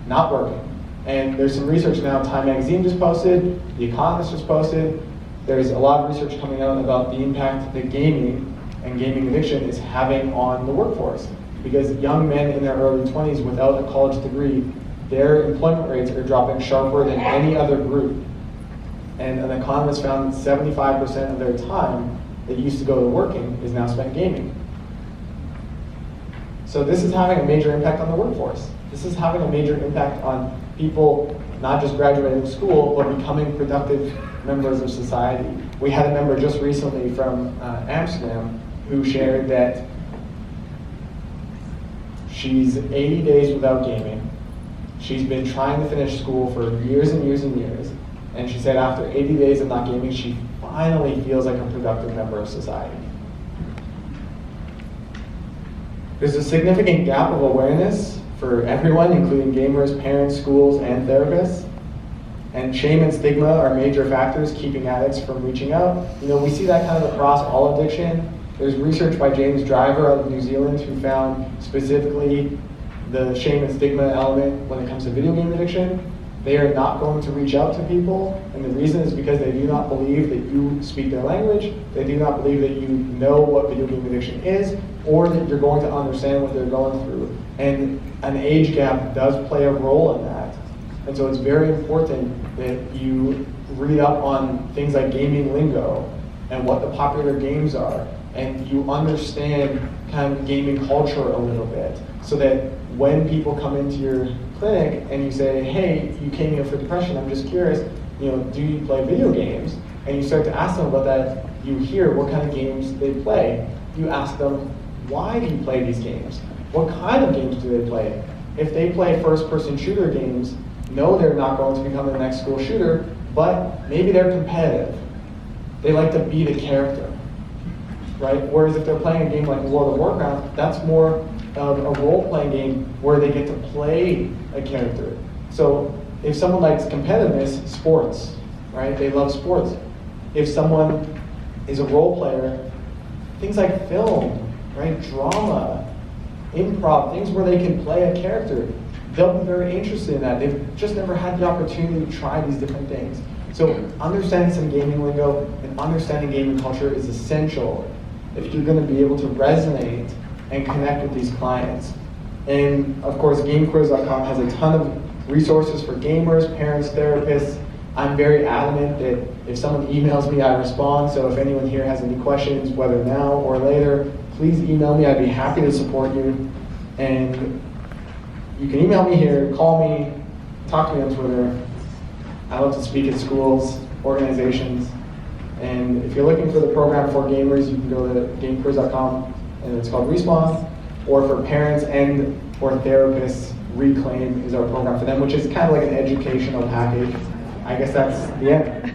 not working. And there's some research now, Time Magazine just posted, The Economist just posted, there's a lot of research coming out about the impact that gaming and gaming addiction is having on the workforce. Because young men in their early 20s without a college degree, their employment rates are dropping sharper than any other group. And an economist found that 75% of their time that used to go to working is now spent gaming. So this is having a major impact on the workforce. This is having a major impact on people not just graduating school, but becoming productive members of society. We had a member just recently from Amsterdam who shared that she's 80 days without gaming. She's been trying to finish school for years and years and years. And she said after 80 days of not gaming, she finally feels like a productive member of society. There's a significant gap of awareness for everyone, including gamers, parents, schools, and therapists. And shame and stigma are major factors keeping addicts from reaching out. You know, we see that kind of across all addiction. There's research by James Driver out of New Zealand who found specifically the shame and stigma element when it comes to video game addiction. They are not going to reach out to people, and the reason is because they do not believe that you speak their language, they do not believe that you know what video game addiction is, or that you're going to understand what they're going through. And an age gap does play a role in that. And so it's very important that you read up on things like gaming lingo and what the popular games are, and you understand kind of gaming culture a little bit, so that when people come into your clinic and you say, hey, you came here for depression, I'm just curious, you know, do you play video games? And you start to ask them about that, you hear what kind of games they play. You ask them, why do you play these games? What kind of games do they play? If they play first-person shooter games, no, they're not going to become the next school shooter, but maybe they're competitive. They like to be the character, right? Whereas if they're playing a game like World of Warcraft, that's more of a role-playing game where they get to play a character. So if someone likes competitiveness, sports, right? They love sports. If someone is a role player, things like film, right? Drama, improv, things where they can play a character, they'll be very interested in that. They've just never had the opportunity to try these different things. So understanding some gaming lingo and understanding gaming culture is essential if you're going to be able to resonate and connect with these clients. And of course, GameQuiz.com has a ton of resources for gamers, parents, therapists. I'm very adamant that if someone emails me, I respond. So if anyone here has any questions, whether now or later, please email me. I'd be happy to support you. And you can email me here, call me, talk to me on Twitter. I love to speak at schools, organizations. And if you're looking for the program for gamers, you can go to GameQuiz.com. And it's called Respawn, or for parents and or therapists, Reclaim is our program for them, which is kind of like an educational package. I guess that's the end.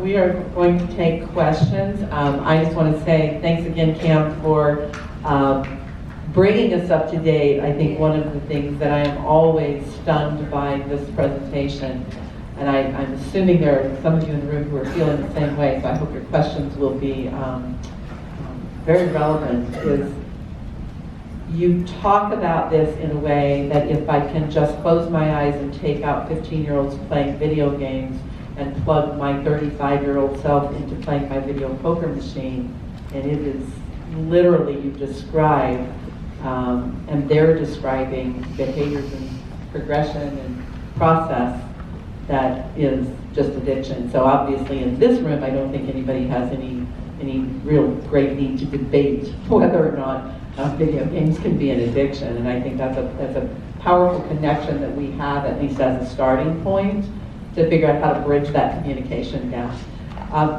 We are going to take questions. I just want to say thanks again, Cam, for bringing us up to date, I think one of the things that I am always stunned by this presentation, and I'm assuming there are some of you in the room who are feeling the same way, so I hope your questions will be very relevant, is you talk about this in a way that if I can just close my eyes and take out 15-year-olds playing video games and plug my 35-year-old self into playing my video poker machine, and it is literally, you describe, and they're describing behaviors and progression and process that is just addiction. So obviously in this room, I don't think anybody has any real great need to debate whether or not video games can be an addiction. And I think that's a powerful connection that we have, at least as a starting point, to figure out how to bridge that communication gap.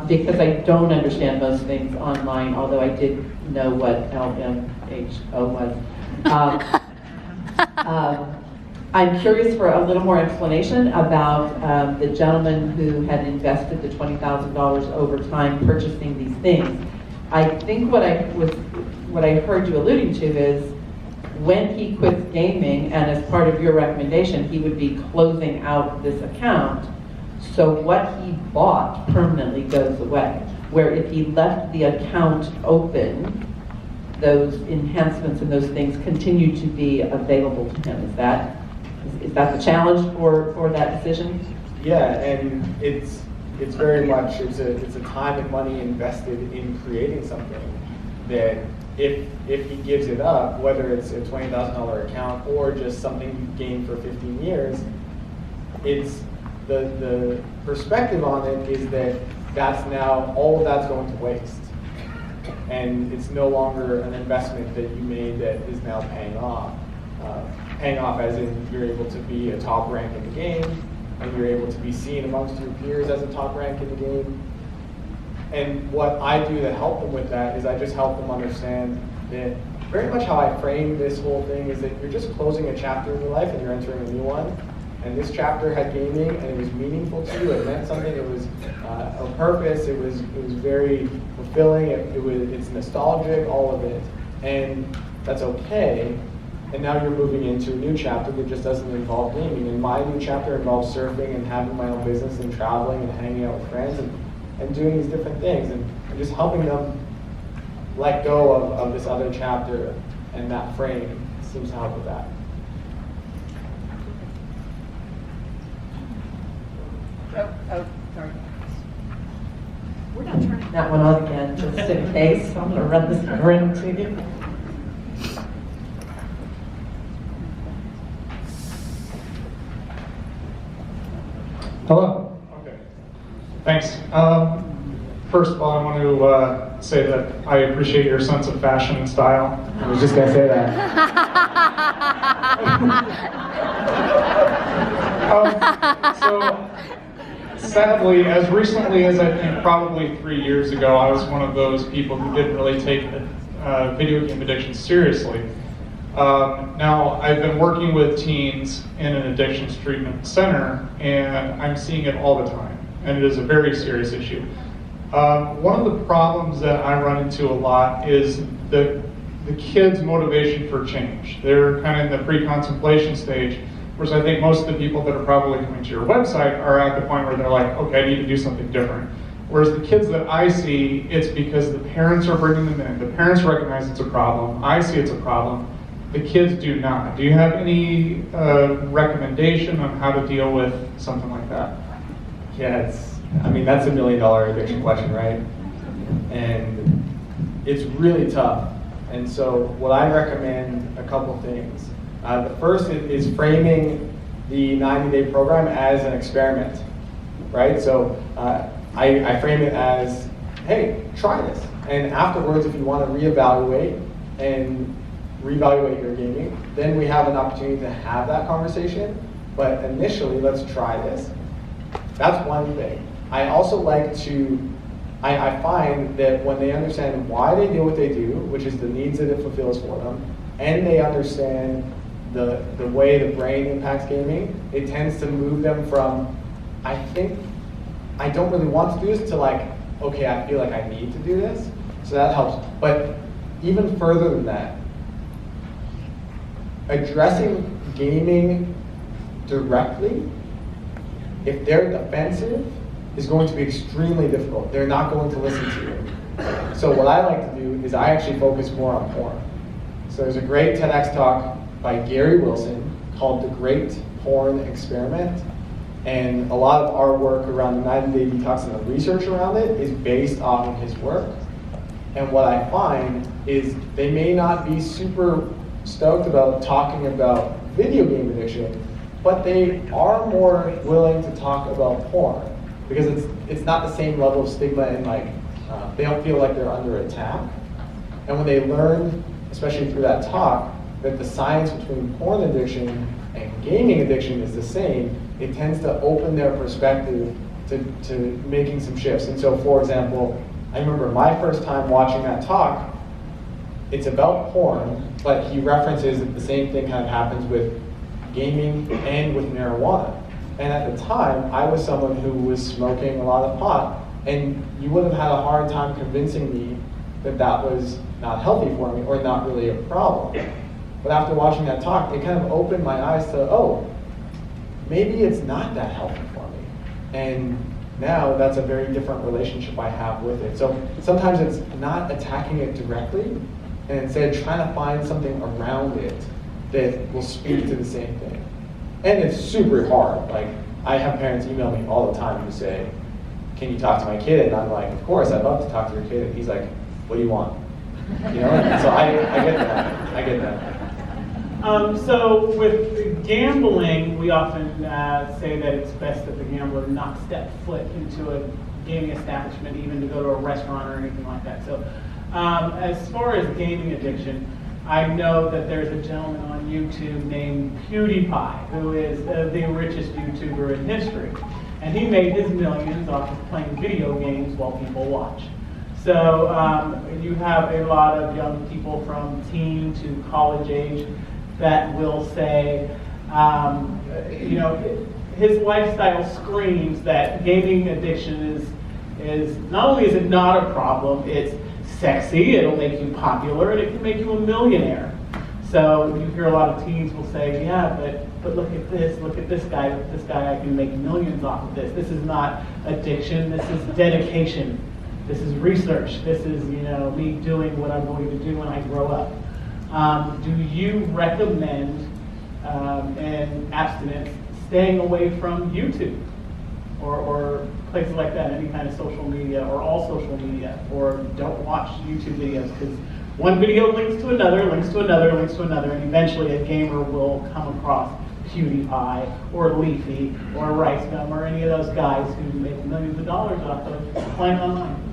Because I don't understand most things online, although I did know what LMHO was. I'm curious for a little more explanation about the gentleman who had invested the $20,000 over time purchasing these things. I think what I heard you alluding to is when he quits gaming, and as part of your recommendation, he would be closing out this account. So what he bought permanently goes away. Where if he left the account open, those enhancements and those things continue to be available to him. Is that the challenge for that decision? Yeah, and it's very much, it's a time and money invested in creating something that if he gives it up, whether it's a $20,000 account or just something you gained for 15 years, it's the perspective on it is that that's now, all of that's going to waste. And it's no longer an investment that you made that is now paying off. Paying off as in you're able to be a top rank in the game, and you're able to be seen amongst your peers as a top rank in the game. And what I do to help them with that is I just help them understand that very much how I frame this whole thing is that you're just closing a chapter in your life and you're entering a new one. And this chapter had gaming, and it was meaningful to you. It meant something. It was a purpose. It was very fulfilling. It's nostalgic. All of it, and that's okay. And now you're moving into a new chapter that just doesn't involve gaming. And my new chapter involves surfing and having my own business and traveling and hanging out with friends and doing these different things and just helping them let go of this other chapter, and that frame seems to help with that. Oh, sorry. We're not turning that one on again, just in case. I'm going to run this ring to you. Hello. Okay. Thanks. First of all, I want to say that I appreciate your sense of fashion and style. I was just going to say that. So, sadly, as recently as I think probably 3 years ago, I was one of those people who didn't really take video game addiction seriously. Now, I've been working with teens in an addictions treatment center, and I'm seeing it all the time, and it is a very serious issue. One of the problems that I run into a lot is the kids' motivation for change. They're kind of in the pre-contemplation stage, whereas I think most of the people that are probably coming to your website are at the point where they're like, okay, I need to do something different. Whereas the kids that I see, it's because the parents are bringing them in. The parents recognize it's a problem. I see it's a problem. The kids do not. Do you have any recommendation on how to deal with something like that? Yeah, that's $1 million addiction question, right? And it's really tough. And so what I recommend, a couple things. The first is framing the 90-day program as an experiment, right? So I frame it as, hey, try this. And afterwards, if you want to reevaluate your gaming, then we have an opportunity to have that conversation. But initially, let's try this. That's one thing. I also like to, I find that when they understand why they do what they do, which is the needs that it fulfills for them, and they understand the way the brain impacts gaming, it tends to move them from, I think I don't really want to do this, to like, okay, I feel like I need to do this. So that helps. But even further than that, addressing gaming directly, if they're defensive, is going to be extremely difficult. They're not going to listen to you. So what I like to do is I actually focus more on porn. So there's a great TEDx talk by Gary Wilson called The Great Porn Experiment. And a lot of our work around the 90-day detox and the research around it is based off of his work. And what I find is they may not be super stoked about talking about video game addiction, but they are more willing to talk about porn because it's not the same level of stigma and they don't feel like they're under attack. And when they learn, especially through that talk, that the science between porn addiction and gaming addiction is the same, it tends to open their perspective to making some shifts. And so, for example, I remember my first time watching that talk, it's about porn, but he references that the same thing kind of happens with gaming and with marijuana. And at the time, I was someone who was smoking a lot of pot, and you would have had a hard time convincing me that that was not healthy for me or not really a problem. But after watching that talk, it kind of opened my eyes to, oh, maybe it's not that healthy for me. And now that's a very different relationship I have with it. So sometimes it's not attacking it directly, and instead trying to find something around it that will speak to the same thing. And it's super hard. Like, I have parents email me all the time who say, can you talk to my kid? And I'm like, of course, I'd love to talk to your kid. And he's like, what do you want? You know? And so I get that. I get that. So with gambling, we often say that it's best that the gambler not step foot into a gaming establishment, even to go to a restaurant or anything like that. So as far as gaming addiction, I know that there's a gentleman on YouTube named PewDiePie, who is the richest YouTuber in history. And he made his millions off of playing video games while people watch. So you have a lot of young people from teen to college age that will say, you know, his lifestyle screams that gaming addiction is not only is it not a problem, it's sexy, it'll make you popular, and it can make you a millionaire. So you hear a lot of teens will say, yeah, but look at this guy, I can make millions off of this. This is not addiction, this is dedication. This is research. This is, you know, me doing what I'm going to do when I grow up. Do you recommend in abstinence staying away from YouTube or places like that, any kind of social media or all social media, or don't watch YouTube videos because one video links to another, links to another, links to another, and eventually a gamer will come across PewDiePie or Leafy or RiceGum or any of those guys who make millions of dollars off of playing online.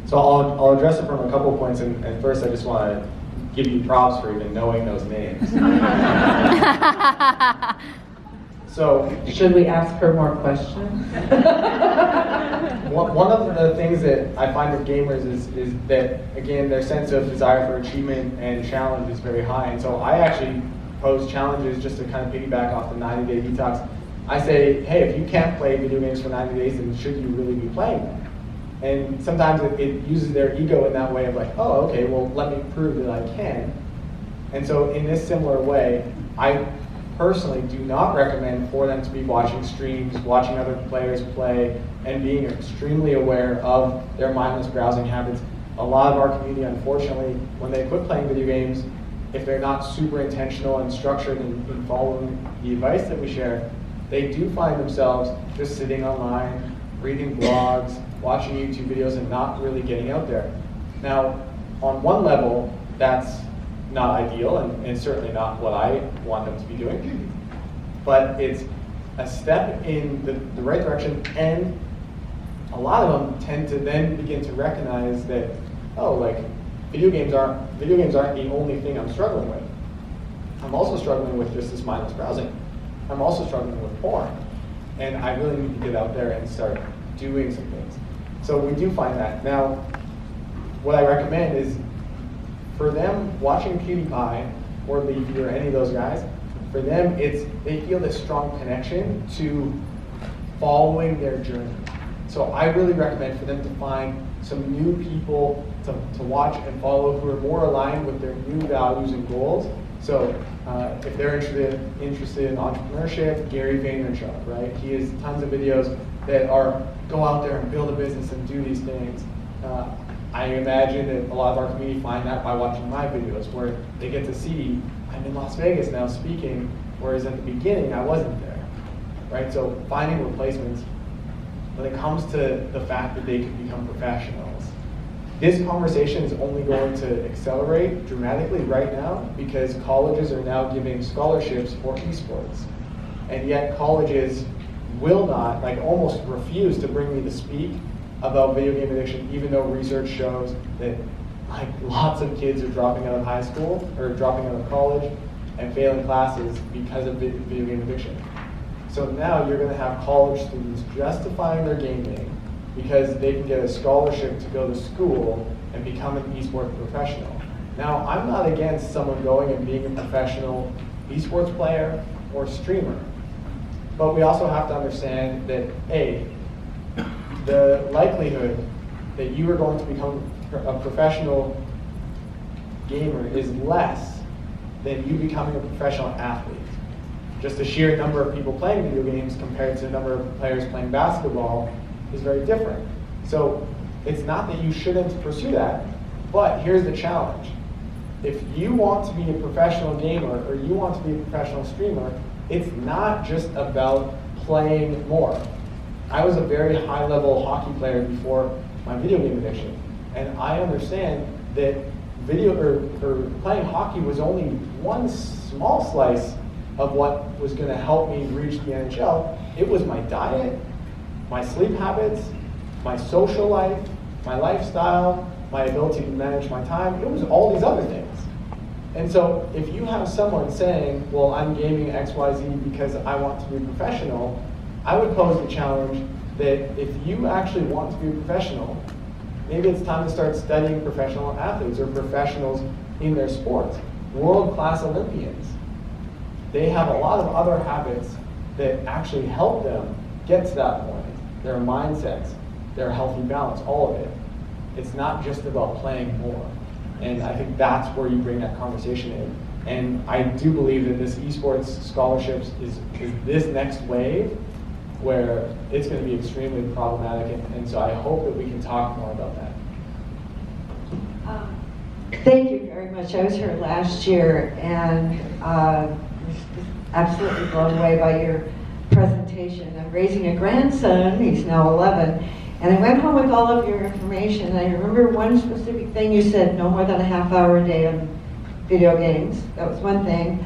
So I'll address it from a couple points, and first I just want to give you props for even knowing those names. So, should we ask her more questions? one of the things that I find with gamers is that, again, their sense of desire for achievement and challenge is very high. And so I actually pose challenges just to kind of piggyback off the 90-day detox. I say, hey, if you can't play video games for 90 days, then should you really be playing them? And sometimes it uses their ego in that way of like, oh, okay, well, let me prove that I can. And so in this similar way, I personally do not recommend for them to be watching streams, watching other players play, and being extremely aware of their mindless browsing habits. A lot of our community, unfortunately, when they quit playing video games, if they're not super intentional and structured in following the advice that we share, they do find themselves just sitting online, reading blogs, watching YouTube videos, and not really getting out there. Now, on one level, that's not ideal, and certainly not what I want them to be doing. But it's a step in the right direction, and a lot of them tend to then begin to recognize that, oh, like, video games aren't the only thing I'm struggling with. I'm also struggling with just this mindless browsing. I'm also struggling with porn. And I really need to get out there and start doing some things. So we do find that. Now, what I recommend is for them watching PewDiePie or Leafy or any of those guys, for them they feel this strong connection to following their journey. So I really recommend for them to find some new people to watch and follow who are more aligned with their new values and goals, So if they're interested in entrepreneurship, Gary Vaynerchuk, right? He has tons of videos that are go out there and build a business and do these things. I imagine that a lot of our community find that by watching my videos, where they get to see I'm in Las Vegas now speaking, whereas at the beginning I wasn't there, right? So finding replacements when it comes to the fact that they can become professionals. This conversation is only going to accelerate dramatically right now because colleges are now giving scholarships for esports. And yet colleges will not, like almost refuse to bring me to speak about video game addiction, even though research shows that like lots of kids are dropping out of high school or dropping out of college and failing classes because of video game addiction. So now you're going to have college students justifying their gaming because they can get a scholarship to go to school and become an esports professional. Now, I'm not against someone going and being a professional esports player or streamer, but we also have to understand that A, the likelihood that you are going to become a professional gamer is less than you becoming a professional athlete. Just the sheer number of people playing video games compared to the number of players playing basketball is very different. So it's not that you shouldn't pursue that, but here's the challenge. If you want to be a professional gamer or you want to be a professional streamer, it's not just about playing more. I was a very high-level hockey player before my video game addiction, and I understand that playing hockey was only one small slice of what was going to help me reach the NHL. It was my diet, my sleep habits, my social life, my lifestyle, my ability to manage my time. It was all these other things. And so if you have someone saying, well, I'm gaming XYZ because I want to be a professional, I would pose the challenge that if you actually want to be a professional, maybe it's time to start studying professional athletes or professionals in their sports. World-class Olympians. They have a lot of other habits that actually help them get to that point. Their mindsets, their healthy balance, all of it. It's not just about playing more. And I think that's where you bring that conversation in. And I do believe that this esports scholarships is this next wave where it's going to be extremely problematic. And so I hope that we can talk more about that. Thank you very much. I was here last year and was absolutely blown away by your presentation. I'm raising a grandson, he's now 11, and I went home with all of your information. And I remember one specific thing you said, no more than a half hour a day on video games. That was one thing.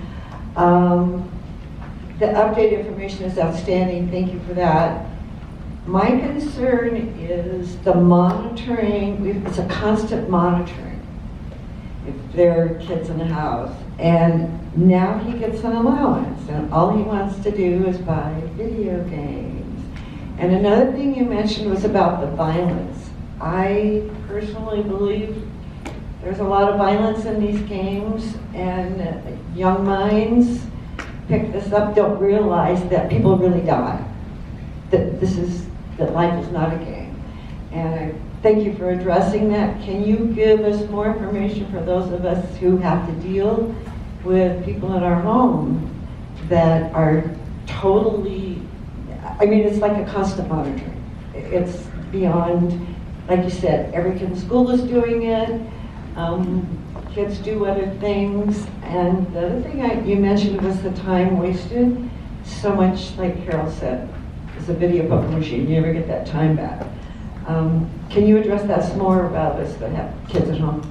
The updated information is outstanding, thank you for that. My concern is the monitoring, it's a constant monitoring. If there are kids in the house, and now he gets an allowance, and all he wants to do is buy video games. And another thing you mentioned was about the violence. I personally believe there's a lot of violence in these games, and young minds pick this up, don't realize that people really die. That life is not a game. And I thank you for addressing that. Can you give us more information for those of us who have to deal with people in our home that are totally, I mean, it's like a constant monitoring. It's beyond, like you said, every kid in school is doing it. Kids do other things. And the other thing you mentioned was the time wasted. So much, like Carol said, it's a video poker machine. You never get that time back. Can you address that some more about us that have kids at home?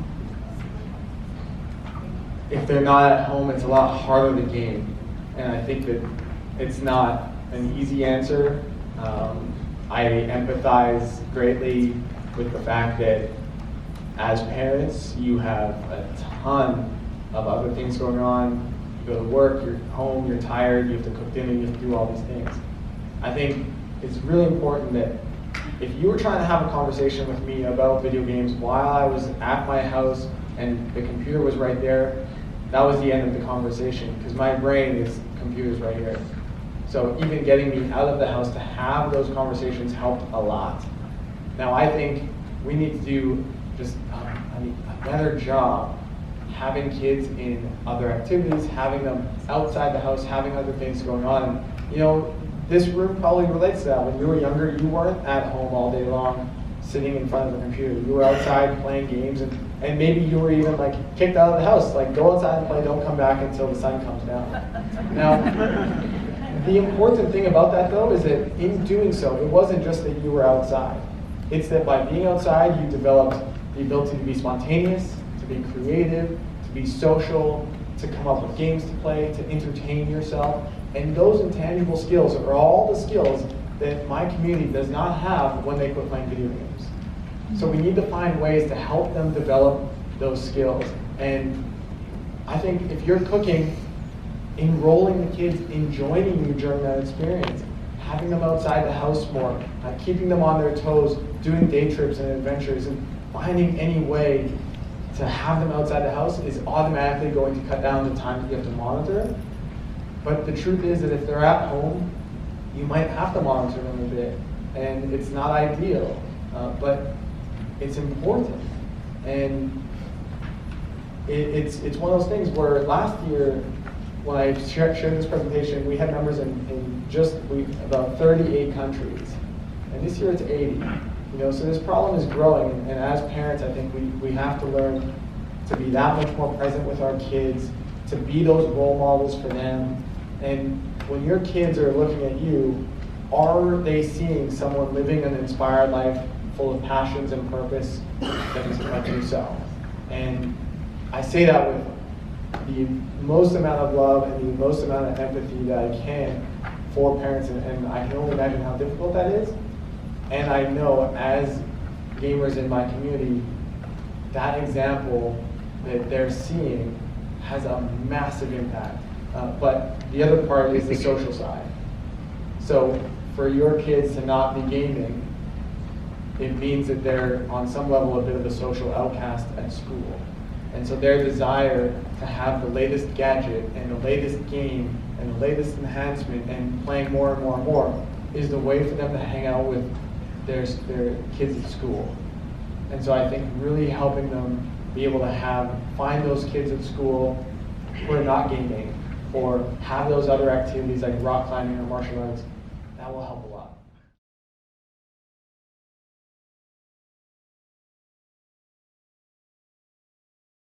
If they're not at home, it's a lot harder to game. And I think that it's not an easy answer. I empathize greatly with the fact that as parents, you have a ton of other things going on. You go to work, you're home, you're tired, you have to cook dinner, you have to do all these things. I think it's really important that if you were trying to have a conversation with me about video games while I was at my house and the computer was right there, that was the end of the conversation, because my brain is computers right here. So even getting me out of the house to have those conversations helped a lot. Now I think we need to do just a better job having kids in other activities, having them outside the house, having other things going on. You know, this room probably relates to that. When you were younger, you weren't at home all day long, sitting in front of a computer. You were outside playing games, and maybe you were even like kicked out of the house. Like, go outside and play, don't come back until the sun comes down. Now, the important thing about that though is that in doing so, it wasn't just that you were outside. It's that by being outside, you developed the ability to be spontaneous, to be creative, to be social, to come up with games to play, to entertain yourself. And those intangible skills are all the skills that my community does not have when they quit playing video games. So we need to find ways to help them develop those skills. And I think if you're cooking, enrolling the kids in joining you during that experience, having them outside the house more, keeping them on their toes, doing day trips and adventures, and finding any way to have them outside the house is automatically going to cut down the time that you have to monitor. But the truth is that if they're at home, you might have to monitor them a bit, and it's not ideal, but it's important. And it's one of those things where last year, when I shared this presentation, we had members in about 38 countries, and this year it's 80. You know, so this problem is growing, and as parents, I think we have to learn to be that much more present with our kids, to be those role models for them. And when your kids are looking at you, are they seeing someone living an inspired life full of passions and purpose that is like yourself? And I say that with the most amount of love and the most amount of empathy that I can for parents, and I can only imagine how difficult that is. And I know as gamers in my community, that example that they're seeing has a massive impact. But the other part is the social side. So for your kids to not be gaming, it means that they're on some level a bit of a social outcast at school. And so their desire to have the latest gadget and the latest game and the latest enhancement and playing more and more and more is the way for them to hang out with their kids at school. And so I think really helping them be able to find those kids at school who are not gaming, or have those other activities like rock climbing or martial arts, that will help a lot.